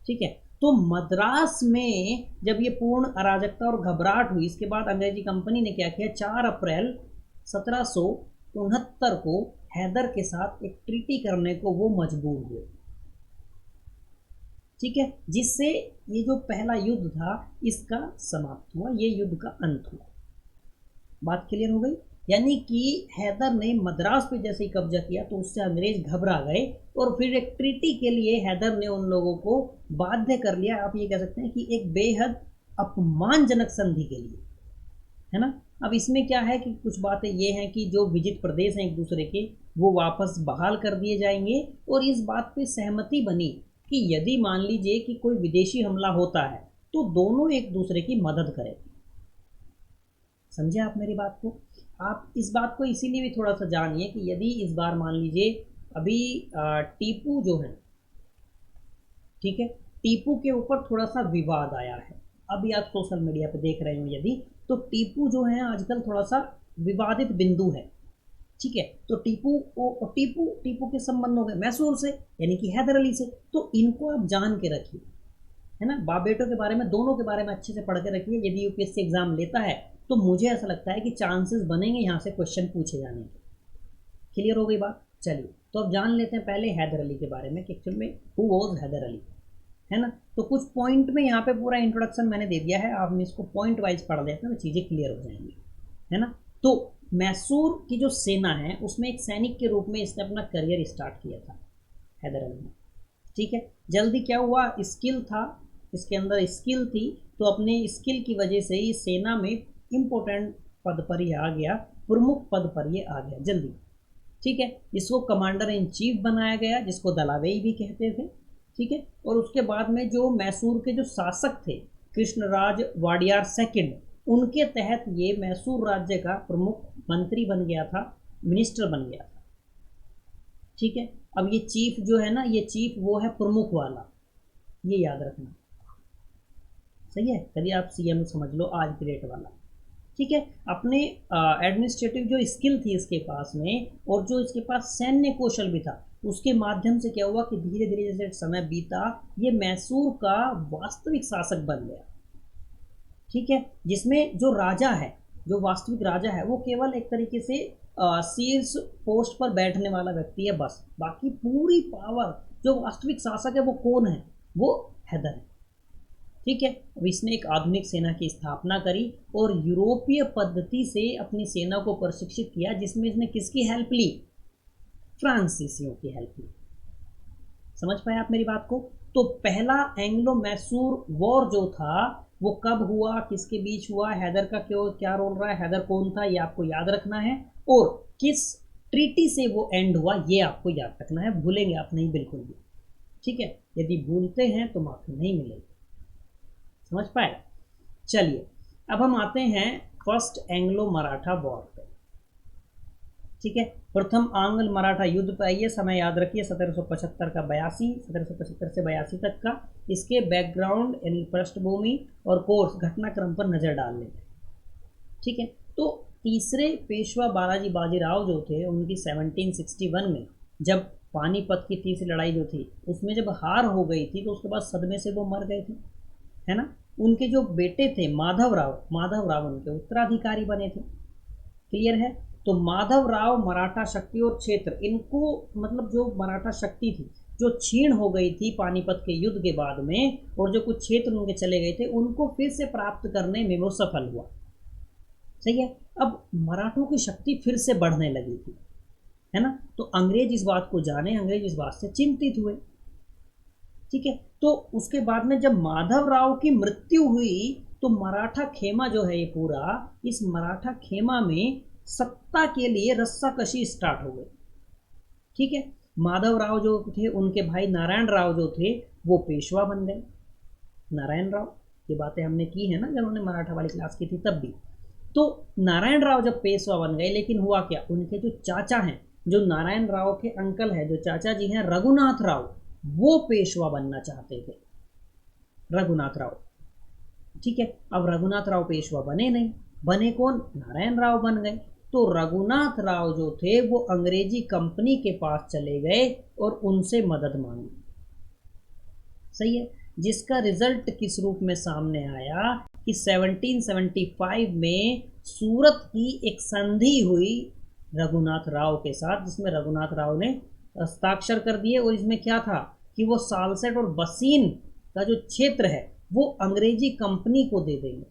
ठीक है। तो मद्रास में जब ये पूर्ण अराजकता और घबराहट हुई, इसके बाद अंग्रेजी कंपनी ने क्या किया, 4 अप्रैल 1769 को हैदर के साथ एक ट्रीटी करने को वो मजबूर हुए, ठीक है, जिससे ये जो पहला युद्ध था इसका समाप्त हुआ, ये युद्ध का अंत हुआ। बात क्लियर हो गई। यानी कि हैदर ने मद्रास पे जैसे ही कब्जा किया तो उससे अंग्रेज घबरा गए, और फिर एक ट्रीटी के लिए हैदर ने उन लोगों को बाध्य कर लिया, आप ये कह सकते हैं कि एक बेहद अपमानजनक संधि के लिए, है ना। अब इसमें क्या है कि कुछ बातें ये हैं कि जो विजित प्रदेश हैं एक दूसरे के, वो वापस बहाल कर दिए जाएंगे, और इस बात पे सहमति बनी कि यदि मान लीजिए कि कोई विदेशी हमला होता है तो दोनों एक दूसरे की मदद करें। समझे आप मेरी बात को। आप इस बात को इसीलिए भी थोड़ा सा जानिए कि यदि इस बार मान लीजिए अभी टीपू जो है, ठीक है, टीपू के ऊपर थोड़ा सा विवाद आया है, अभी आप सोशल मीडिया पे देख रहे हो यदि, तो टीपू जो है आजकल थोड़ा सा विवादित बिंदु है, ठीक है। तो टीपू के संबंध हो गए मैसूर से, यानी कि हैदर अली से, तो इनको आप जान के रखिए, है ना, बाप बेटों के बारे में, दोनों के बारे में अच्छे से पढ़ के रखिए। यदि यूपीएससी एग्जाम लेता है तो मुझे ऐसा लगता है कि चांसेस बनेंगे यहाँ से क्वेश्चन पूछे जाने के। क्लियर हो गई बात। चलिए तो अब जान लेते हैं पहले हैदर अली के बारे में कि एक्चुअल में हु वाज हैदर अली। है ना। तो कुछ पॉइंट में यहाँ पे पूरा इंट्रोडक्शन मैंने दे दिया है, आप इसको पॉइंट वाइज पढ़ लेते हैं तो चीज़ें क्लियर हो जाएंगी, है ना। तो मैसूर की जो सेना है उसमें एक सैनिक के रूप में इसने अपना करियर स्टार्ट किया था हैदर अली ने, ठीक है। जल्दी क्या हुआ, स्किल था, इसके अंदर स्किल थी, तो अपने स्किल की वजह से ही सेना में इम्पोर्टेंट पद पर ये आ गया, प्रमुख पद पर ये आ गया जल्दी, ठीक है। इसको कमांडर इन चीफ बनाया गया, जिसको दलावेई भी कहते थे, ठीक है। और उसके बाद में जो मैसूर के जो शासक थे कृष्णराज वाडियार सेकंड, उनके तहत ये मैसूर राज्य का प्रमुख मंत्री बन गया था, मिनिस्टर बन गया था, ठीक है। अब ये चीफ जो है ना, ये चीफ वो है प्रमुख वाला, ये याद रखना, सही है। कभी आप सीएम समझ लो आज की डेट वाला, ठीक है। अपने एडमिनिस्ट्रेटिव जो स्किल थी इसके पास में, और जो इसके पास सैन्य कौशल भी था, उसके माध्यम से क्या हुआ कि धीरे धीरे जैसे समय बीता ये मैसूर का वास्तविक शासक बन गया, ठीक है। जिसमें जो राजा है, जो वास्तविक राजा है, वो केवल एक तरीके से शीर्ष पोस्ट पर बैठने वाला व्यक्ति है बस, बाकी पूरी पावर जो वास्तविक शासक है वो कौन है, वो हैदर है, ठीक है। अब इसने एक आधुनिक सेना की स्थापना करी और यूरोपीय पद्धति से अपनी सेना को प्रशिक्षित किया, जिसमें इसने किसकी हेल्प ली, फ्रांसीसियों की हेल्प ली। समझ पाए आप मेरी बात को। तो पहला एंग्लो मैसूर वॉर जो था वो कब हुआ, किसके बीच हुआ, हैदर का क्यों क्या रोल रहा है, हैदर कौन था, ये आपको याद रखना है, और किस ट्रीटी से वो एंड हुआ ये आपको याद रखना है, भूलेंगे आप नहीं बिल्कुल भी, ठीक है। यदि भूलते हैं तो माफी नहीं मिलेगी, समझ पाए। चलिए अब हम आते हैं फर्स्ट एंग्लो मराठा वॉर पे, ठीक है। प्रथम आंग्ल मराठा युद्ध पे आइए, समय याद रखिए 1775 का 1775 से 82 तक का। इसके बैकग्राउंड यानी पृष्ठभूमि और कोर्स घटनाक्रम पर नजर डाल लेते हैं, ठीक है। तो तीसरे पेशवा बालाजी बाजीराव जो थे उनकी 1761 में जब पानीपत की तीसरी लड़ाई जो थी उसमें जब हार हो गई थी, तो उसके बाद सदमे से वो मर गए थे, है ना। उनके जो बेटे थे माधव राव उनके उत्तराधिकारी बने थे, क्लियर है। तो माधव राव मराठा शक्ति और क्षेत्र, इनको मतलब जो मराठा शक्ति थी जो छीण हो गई थी पानीपत के युद्ध के बाद में, और जो कुछ क्षेत्र उनके चले गए थे उनको फिर से प्राप्त करने में वो सफल हुआ, सही है। अब मराठों की शक्ति फिर से बढ़ने लगी थी, है ना। तो अंग्रेज इस बात को जाने, अंग्रेज इस बात से चिंतित हुए, ठीक है। तो उसके बाद में जब माधव राव की मृत्यु हुई तो मराठा खेमा जो है ये पूरा, इस मराठा खेमा में सत्ता के लिए रस्साकशी स्टार्ट हो गई, ठीक है। माधव राव जो थे उनके भाई नारायण राव जो थे वो पेशवा बन गए, नारायण राव, ये बातें हमने की है ना जब हमने मराठा वाली क्लास की थी तब भी। तो नारायण राव जब पेशवा बन गए, लेकिन हुआ क्या, उनके जो चाचा हैं, जो नारायण राव के अंकल हैं, जो चाचा जी हैं रघुनाथ राव, वो पेशवा बनना चाहते थे, रघुनाथ राव, ठीक है। अब रघुनाथ राव पेशवा बने नहीं, बने कौन, नारायण राव बन गए। तो रघुनाथ राव जो थे वो अंग्रेजी कंपनी के पास चले गए और उनसे मदद मांगी, सही है। जिसका रिजल्ट किस रूप में सामने आया कि 1775 में सूरत की एक संधि हुई रघुनाथ राव के साथ, जिसमें रघुनाथ राव ने हस्ताक्षर कर दिए, और इसमें क्या था कि वो सालसेट और बसीन का जो क्षेत्र है वो अंग्रेजी कंपनी को दे देंगे,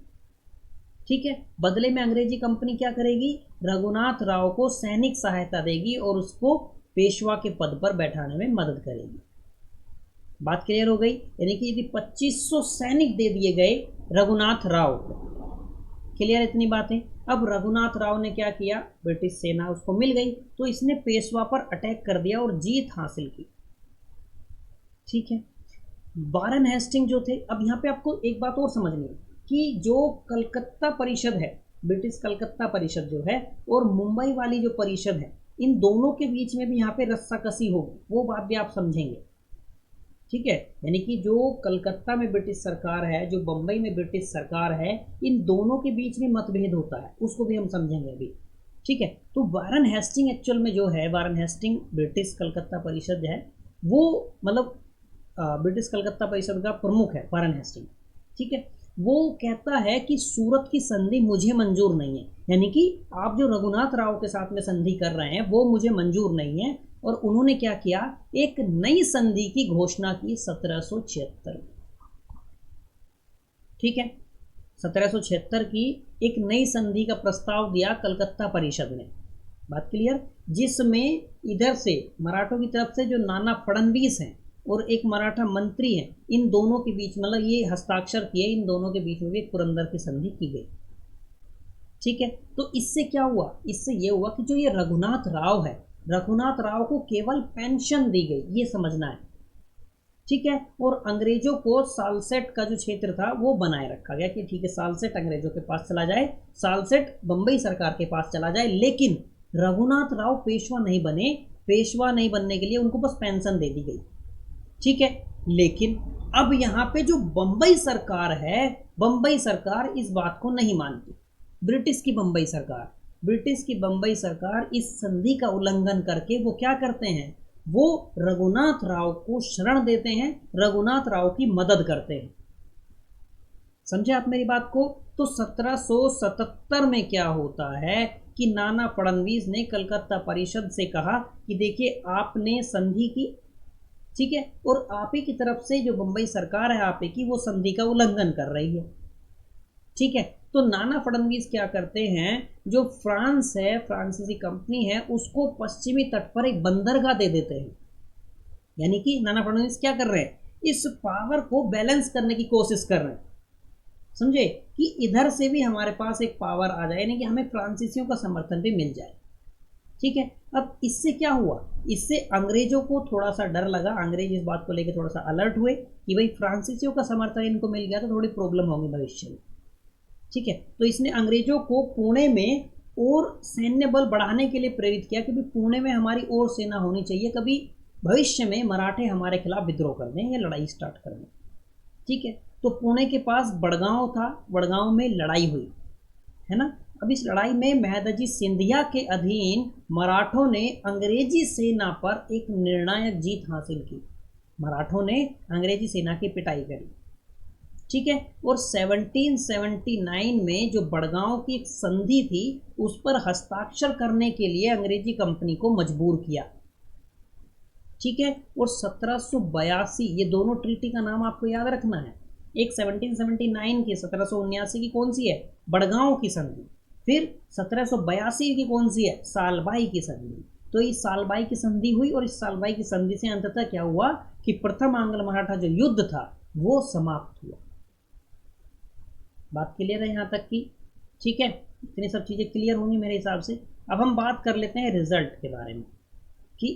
ठीक है। बदले में अंग्रेजी कंपनी क्या करेगी, रघुनाथ राव को सैनिक सहायता देगी और उसको पेशवा के पद पर बैठाने में मदद करेगी। बात क्लियर हो गई, यानी कि यदि 2500 सैनिक दे दिए गए रघुनाथ राव को, क्लियर इतनी बातें। अब रघुनाथ राव ने क्या किया, ब्रिटिश सेना उसको मिल गई तो इसने पेशवा पर अटैक कर दिया और जीत हासिल की, ठीक है। वारन हेस्टिंग जो थे, अब यहाँ पे आपको एक बात और समझनी है कि जो कलकत्ता परिषद है, ब्रिटिश कलकत्ता परिषद जो है, और मुंबई वाली जो परिषद है, इन दोनों के बीच में भी यहाँ पे रस्साकसी होगी, वो बात भी आप समझेंगे, ठीक है। यानी कि जो कलकत्ता में ब्रिटिश सरकार है, जो बम्बई में ब्रिटिश सरकार है, इन दोनों के बीच में मतभेद होता है, उसको भी हम समझेंगे अभी, ठीक है। तो वारन हेस्टिंग एक्चुअल में जो है, वारन हेस्टिंग ब्रिटिश कलकत्ता परिषद है, वो मतलब ब्रिटिश कलकत्ता परिषद का प्रमुख है वारन हेस्टिंग, ठीक है। वो कहता है कि सूरत की संधि मुझे मंजूर नहीं है, यानी कि आप जो रघुनाथ राव के साथ में संधि कर रहे हैं वो मुझे मंजूर नहीं है, और उन्होंने क्या किया, एक नई संधि की घोषणा की 1776 में, ठीक है। 1776 की एक नई संधि का प्रस्ताव दिया कलकत्ता परिषद ने, बात क्लियर, जिसमें इधर से मराठों की तरफ से जो नाना फडणवीस हैं और एक मराठा मंत्री हैं, इन दोनों के बीच मतलब ये हस्ताक्षर किए, इन दोनों के बीच में भी एक पुरंदर की संधि की गई। ठीक है, तो इससे क्या हुआ, इससे ये हुआ कि जो ये रघुनाथ राव है, रघुनाथ राव को केवल पेंशन दी गई, ये समझना है। ठीक है, और अंग्रेजों को सालसेट का जो क्षेत्र था वो बनाए रखा गया कि ठीक है सालसेट अंग्रेजों के पास चला जाए, सालसेट बंबई सरकार के पास चला जाए, लेकिन रघुनाथ राव पेशवा नहीं बने, पेशवा नहीं बनने के लिए उनको बस पेंशन दे दी गई। ठीक है, लेकिन अब यहाँ पे जो बंबई सरकार है, बंबई सरकार इस बात को नहीं मानती। ब्रिटिश की बंबई सरकार, ब्रिटिश की बंबई सरकार इस संधि का उल्लंघन करके वो क्या करते हैं, वो रघुनाथ राव को शरण देते हैं, रघुनाथ राव की मदद करते हैं। समझे आप मेरी बात को? तो 1777 में क्या होता है कि नाना फडणवीस ने कलकत्ता परिषद से कहा कि देखिए आपने संधि की, ठीक है, और आप ही की तरफ से जो बंबई सरकार है आप ही की, वो संधि का उल्लंघन कर रही है। ठीक है, तो नाना फडणवीस क्या करते हैं, जो फ्रांस है, फ्रांसीसी कंपनी है, उसको पश्चिमी तट पर एक बंदरगाह दे देते हैं। यानी कि नाना फडणवीस क्या कर रहे हैं, इस पावर को बैलेंस करने की कोशिश कर रहे हैं। समझे कि इधर से भी हमारे पास एक पावर आ जाए, यानी कि हमें फ्रांसीसियों का समर्थन भी मिल जाए। ठीक है, अब इससे क्या हुआ, इससे अंग्रेजों को थोड़ा सा डर लगा, अंग्रेज इस बात को लेकर थोड़ा सा अलर्ट हुए कि भाई फ्रांसीसियों का समर्थन इनको मिल गया तो थोड़ी प्रॉब्लम होगी भविष्य में। ठीक है, तो इसने अंग्रेजों को पुणे में और सैन्य बल बढ़ाने के लिए प्रेरित किया कि पुणे में हमारी और सेना होनी चाहिए, कभी भविष्य में मराठे हमारे खिलाफ विद्रोह कर दें या लड़ाई स्टार्ट कर दें। ठीक है, तो पुणे के पास बड़गांव था, बड़गांव में लड़ाई हुई है ना। अब इस लड़ाई में मेहदजी सिंधिया के अधीन मराठों ने अंग्रेजी सेना पर एक निर्णायक जीत हासिल की, मराठों ने अंग्रेजी सेना की पिटाई करी। ठीक है, और 1779 में जो बड़गांव की एक संधि थी उस पर हस्ताक्षर करने के लिए अंग्रेजी कंपनी को मजबूर किया। ठीक है, और 1782, ये दोनों ट्रीटी का नाम आपको याद रखना है, एक 1779 की, 1779 की कौन सी है, बड़गांव की संधि, फिर 1782 की कौन सी है, सालबाई की संधि। तो इस सालबाई की संधि हुई और इस सालबाई की संधि से अंततः क्या हुआ कि प्रथम आंग्ल मराठा जो युद्ध था वो समाप्त हुआ। बात क्लियर है यहाँ तक की? ठीक है, इतनी सब चीज़ें क्लियर होंगी मेरे हिसाब से। अब हम बात कर लेते हैं रिजल्ट के बारे में कि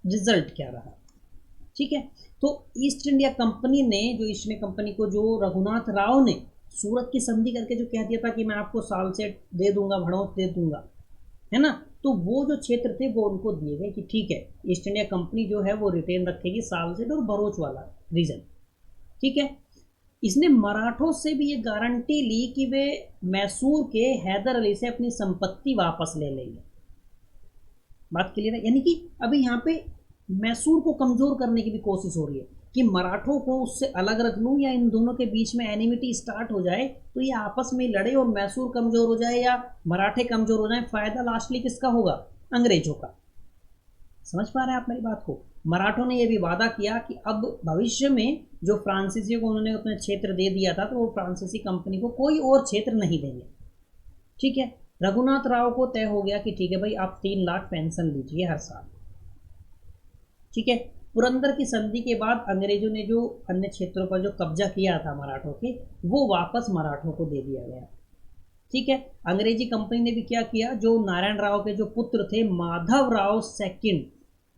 रिजल्ट क्या रहा। ठीक है, तो ईस्ट इंडिया कंपनी ने, जो ईस्ट इंडिया कंपनी को जो रघुनाथ राव ने सूरत की संधि करके जो कह दिया था कि मैं आपको साल से दे दूंगा, भड़ोत दे दूंगा, है ना, तो वो जो क्षेत्र थे वो उनको दिए गए कि ठीक है ईस्ट इंडिया कंपनी जो है वो रिटेन रखेगी सालसेट और भरूच वाला रीजन। ठीक है, इसने मराठों से भी ये गारंटी ली कि वे मैसूर के हैदर अली से अपनी संपत्ति वापस ले लेंगे। बात क्लियर है? यानी कि अभी यहाँ पे मैसूर को कमजोर करने की भी कोशिश हो रही है कि मराठों को उससे अलग रख लूँ या इन दोनों के बीच में एनिमिटी स्टार्ट हो जाए तो ये आपस में लड़े और मैसूर कमजोर हो जाए या मराठे कमजोर हो जाए, फायदा लास्टली किसका होगा, अंग्रेजों का। समझ पा रहे हैं आप मेरी बात को? मराठों ने यह भी वादा किया कि अब भविष्य में जो फ्रांसीसियों को उन्होंने अपना क्षेत्र दे दिया था तो वो फ्रांसीसी कंपनी को कोई और क्षेत्र नहीं देंगे। ठीक है, रघुनाथ राव को तय हो गया कि ठीक है भाई आप 3 लाख पेंशन दीजिए हर साल। ठीक है, पुरंदर की संधि के बाद अंग्रेजों ने जो अन्य क्षेत्रों पर जो कब्जा किया था मराठों के, वो वापस मराठों को दे दिया गया। ठीक है, अंग्रेजी कंपनी ने भी क्या किया, जो नारायण राव के जो पुत्र थे माधव राव सेकंड,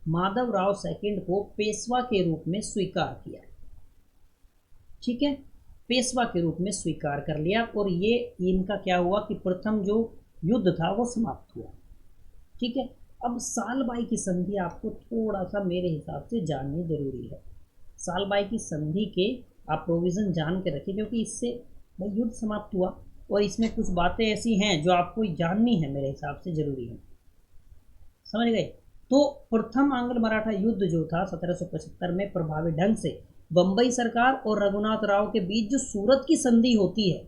माधव राव सेकंड को पेशवा के रूप में स्वीकार किया। ठीक है, पेशवा के रूप में स्वीकार कर लिया और ये इनका क्या हुआ कि प्रथम जो युद्ध था वो समाप्त हुआ। ठीक है, अब सालबाई की संधि आपको थोड़ा सा मेरे हिसाब से जाननी जरूरी है। सालबाई की संधि के आप प्रोविज़न जान के रखिए क्योंकि इससे भाई युद्ध समाप्त हुआ और इसमें कुछ बातें ऐसी हैं जो आपको जाननी है, मेरे हिसाब से जरूरी है। समझ गए? तो प्रथम आंग्ल मराठा युद्ध जो था 1775 में प्रभावी ढंग से बंबई सरकार और रघुनाथ राव के बीच जो सूरत की संधि होती है,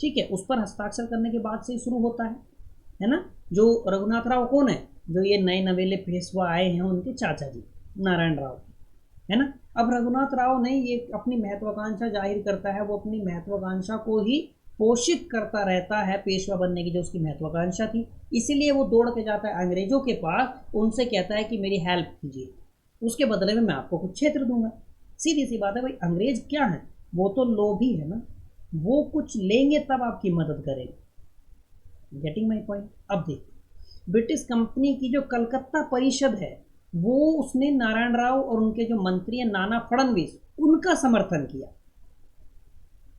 ठीक है, उस पर हस्ताक्षर करने के बाद से ही शुरू होता है ना। जो रघुनाथ राव कौन है, जो ये नए नवेले पेशवा आए हैं उनके चाचा जी नारायण राव। है ना। अब रघुनाथ राव ने ये अपनी महत्वाकांक्षा जाहिर करता है, वो अपनी महत्वाकांक्षा को ही पोषित करता रहता है पेशवा बनने की जो उसकी महत्वाकांक्षा थी। इसीलिए वो दौड़ के जाता है अंग्रेजों के पास, उनसे कहता है कि मेरी हेल्प कीजिए, उसके बदले में मैं आपको कुछ क्षेत्र दूंगा। सीधी सी बात है भाई, अंग्रेज क्या है, वो तो लोभी है ना, वो कुछ लेंगे तब आपकी मदद करेंगे। Getting my point. अब देखिए, ब्रिटिश कंपनी की जो कलकत्ता परिषद है, वो उसने नारायण राव और उनके जो मंत्री हैं नाना फडणवीस, उनका समर्थन किया।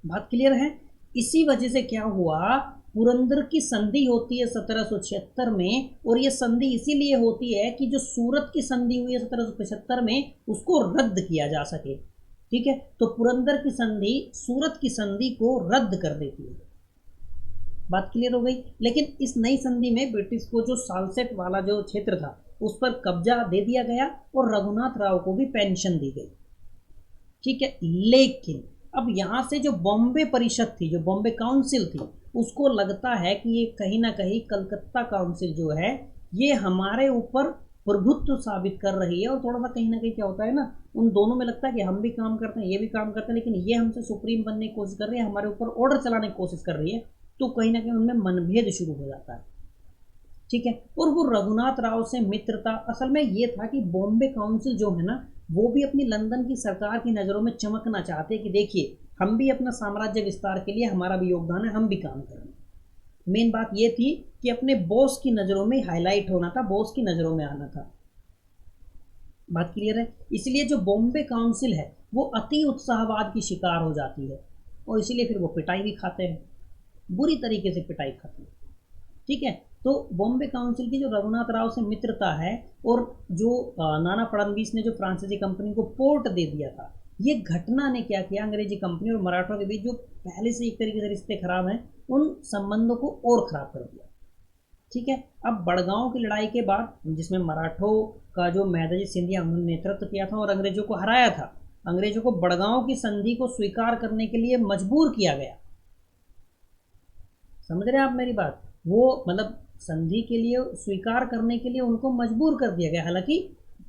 बात क्लियर है। इसी वजह से क्या हुआ, पुरंदर की संधि होती है 1776 में, और ये संधि इसीलिए होती है कि जो सूरत की संधि हुई है 1775 में, उसको रद्द किया जा सके। ठीक है, तो पुरंदर की संधि सूरत की संधि को रद्द कर देती है। बात क्लियर हो गई। लेकिन इस नई संधि में ब्रिटिश को जो सालसेट वाला जो क्षेत्र था उस पर कब्जा दे दिया गया और रघुनाथ राव को भी पेंशन दी गई। ठीक है, लेकिन अब यहाँ से जो बॉम्बे परिषद थी, जो बॉम्बे काउंसिल थी, उसको लगता है कि ये कहीं ना कहीं कलकत्ता काउंसिल जो है ये हमारे ऊपर प्रभुत्व साबित कर रही है, और थोड़ा सा कहीं ना कहीं क्या होता है ना, उन दोनों में लगता है कि हम भी काम करते हैं, ये भी काम करते हैं, लेकिन ये हमसे सुप्रीम बनने की कोशिश कर रही है, हमारे ऊपर ऑर्डर चलाने की कोशिश कर रही है, तो कहीं ना कहीं उनमें मनभेद शुरू हो जाता है। ठीक है, और वो रघुनाथ राव से मित्रता, असल में ये था कि बॉम्बे काउंसिल जो है ना, वो भी अपनी लंदन की सरकार की नज़रों में चमकना चाहते कि देखिए हम भी अपना साम्राज्य विस्तार के लिए हमारा भी योगदान है, हम भी काम करें। मेन बात ये थी कि अपने बॉस की नज़रों में हाईलाइट होना था, बॉस की नज़रों में आना था। बात क्लियर है। इसलिए जो बॉम्बे काउंसिल है वो अति उत्साहवाद की शिकार हो जाती है, और इसीलिए फिर वो पिटाई भी खाते हैं, बुरी तरीके से पिटाई खाते हैं। ठीक है, तो बॉम्बे काउंसिल की जो रघुनाथ राव से मित्रता है, और जो नाना फडणवीस ने जो फ्रांसीसी कंपनी को पोर्ट दे दिया था, ये घटना ने क्या किया, अंग्रेजी कंपनी और मराठों के बीच जो पहले से एक तरीके से रिश्ते खराब हैं, उन संबंधों को और खराब कर दिया। ठीक है, अब बड़गांव की लड़ाई के बाद जिसमें मराठों का जो मेधाजी सिंधिया उन्होंने नेतृत्व किया था और अंग्रेजों को हराया था, अंग्रेजों को बड़गांव की संधि को स्वीकार करने के लिए मजबूर किया गया। समझ रहे हैं आप मेरी बात, वो मतलब संधि के लिए स्वीकार करने के लिए उनको मजबूर कर दिया गया। हालांकि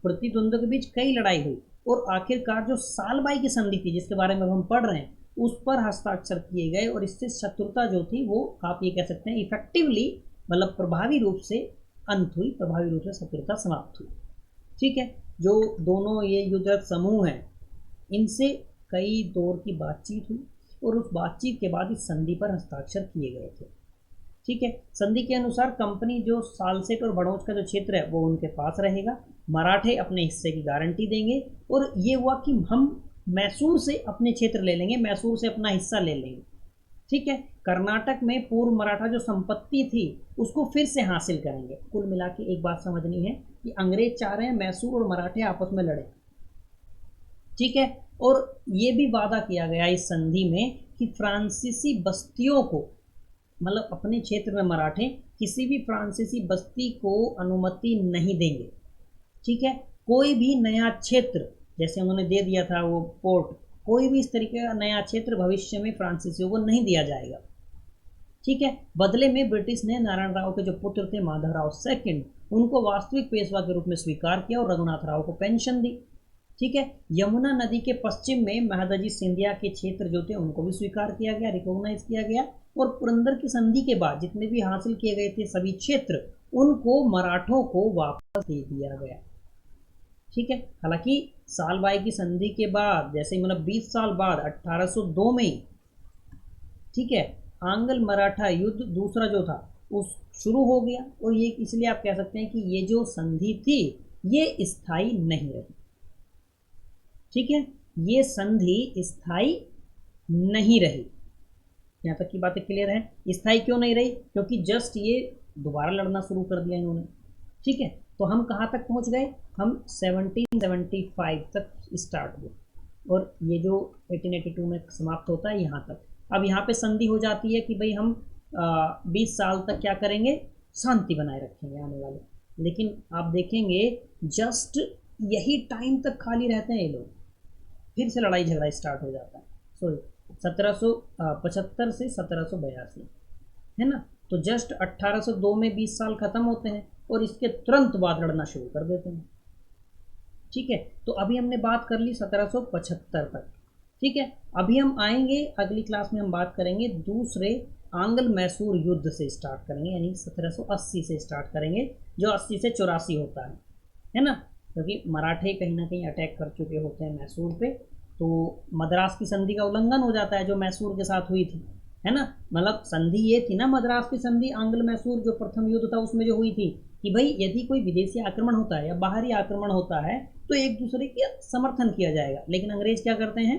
प्रतिद्वंद्वियों के बीच कई लड़ाई हुई, और आखिरकार जो सालबाई की संधि थी जिसके बारे में हम पढ़ रहे हैं, उस पर हस्ताक्षर किए गए, और इससे शत्रुता जो थी वो आप ये कह सकते हैं इफेक्टिवली, मतलब प्रभावी रूप से अंत हुई, प्रभावी रूप से शत्रुता समाप्त हुई। ठीक है, जो दोनों ये युद्धरत समूह हैं, इनसे कई दौर की बातचीत हुई, और उस बातचीत के बाद इस संधि पर हस्ताक्षर किए गए थे। ठीक है, संधि के अनुसार कंपनी जो सालसेट और बड़ौच का जो क्षेत्र है वो उनके पास रहेगा, मराठे अपने हिस्से की गारंटी देंगे, और ये हुआ कि हम मैसूर से अपने क्षेत्र ले लेंगे, मैसूर से अपना हिस्सा ले लेंगे। ठीक है, कर्नाटक में पूर्व मराठा जो संपत्ति थी उसको फिर से हासिल करेंगे। कुल मिला के एक बात समझनी है कि अंग्रेज चाह रहे हैं मैसूर और मराठे आपस में लड़े। ठीक है, और ये भी वादा किया गया इस संधि में कि फ्रांसीसी बस्तियों को, मतलब अपने क्षेत्र में मराठे किसी भी फ्रांसीसी बस्ती को अनुमति नहीं देंगे। ठीक है, कोई भी नया क्षेत्र, जैसे उन्होंने दे दिया था वो पोर्ट, कोई भी इस तरीके का नया क्षेत्र भविष्य में फ्रांसीसियों को नहीं दिया जाएगा। ठीक है, बदले में ब्रिटिश ने नारायण राव के जो पुत्र थे माधवराव सेकंड, उनको वास्तविक पेशवा के रूप में स्वीकार किया और रघुनाथ राव को पेंशन दी। ठीक है, यमुना नदी के पश्चिम में महादजी सिंधिया के क्षेत्र जो थे उनको भी स्वीकार किया गया, रिकॉग्नाइज किया गया, और पुरंदर की संधि के बाद जितने भी हासिल किए गए थे सभी क्षेत्र, उनको मराठों को वापस दे दिया गया। ठीक है, हालांकि सालबाई की संधि के बाद, जैसे मतलब 20 साल बाद 1802 में, ठीक है, आंग्ल मराठा युद्ध दूसरा जो था उस शुरू हो गया, और ये इसलिए आप कह सकते हैं कि ये जो संधि थी ये स्थायी नहीं रही। ठीक है, ये संधि स्थायी नहीं रही। यहाँ तक की बातें क्लियर है। स्थायी क्यों नहीं रही, क्योंकि जस्ट ये दोबारा लड़ना शुरू कर दिया इन्होंने। ठीक है, तो हम कहाँ तक पहुँच गए, हम 1775 तक स्टार्ट हुए, और ये जो 1882 में समाप्त होता है यहाँ तक। अब यहाँ पे संधि हो जाती है कि भाई हम 20 साल तक क्या करेंगे, शांति बनाए रखेंगे आने वाले। लेकिन आप देखेंगे जस्ट यही टाइम तक खाली रहते हैं ये लोग, फिर से लड़ाई झगड़ा स्टार्ट हो जाता है। सॉरी, 1775 से 1782, है ना। तो जस्ट 1802 में 20 साल खत्म होते हैं, और इसके तुरंत बाद लड़ना शुरू कर देते हैं। ठीक है, तो अभी हमने बात कर ली 1775 तक। ठीक है, अभी हम आएंगे अगली क्लास में, हम बात करेंगे दूसरे आंग्ल मैसूर युद्ध से स्टार्ट करेंगे, यानी 1780 से स्टार्ट करेंगे, जो 80 से 84 होता है ना, क्योंकि मराठे कहीं ना कहीं अटैक कर चुके होते हैं मैसूर पे, तो मद्रास की संधि का उल्लंघन हो जाता है जो मैसूर के साथ हुई थी, है ना। मतलब संधि ये थी ना, मद्रास की संधि आंग्ल मैसूर जो प्रथम युद्ध था उसमें जो हुई थी, कि भाई यदि कोई विदेशी आक्रमण होता है या बाहरी आक्रमण होता है तो एक दूसरे के समर्थन किया जाएगा, लेकिन अंग्रेज क्या करते हैं,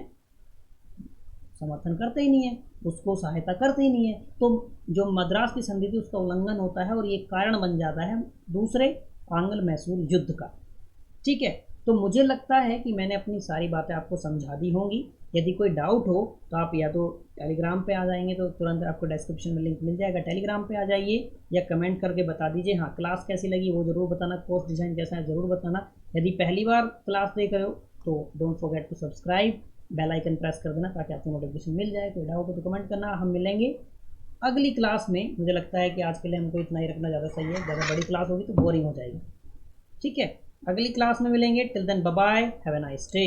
समर्थन करते ही नहीं है, उसको सहायता करते ही नहीं है, तो जो मद्रास की संधि थी उसका उल्लंघन होता है और ये कारण बन जाता है दूसरे आंग्ल मैसूर युद्ध का। ठीक है, तो मुझे लगता है कि मैंने अपनी सारी बातें आपको समझा दी होंगी। यदि कोई डाउट हो तो आप या तो टेलीग्राम पे आ जाएंगे तो तुरंत आपको डिस्क्रिप्शन में लिंक मिल जाएगा, टेलीग्राम पे आ जाइए, या कमेंट करके बता दीजिए हाँ क्लास कैसी लगी वो ज़रूर बताना, कोर्स डिज़ाइन कैसा है ज़रूर बताना। यदि पहली बार क्लास देख रहे हो तो don't forget to subscribe, bell icon press कर देना ताकि आपको नोटिफिकेशन मिल जाए। कोई डाउट हो तो कमेंट करना, हम मिलेंगे अगली क्लास में। मुझे लगता है कि आज के लिए हमको इतना ही रखना ज़्यादा सही है, ज़्यादा बड़ी क्लास होगी तो बोरिंग हो जाएगी। ठीक है, अगली क्लास में मिलेंगे, till then bye bye, have a nice day.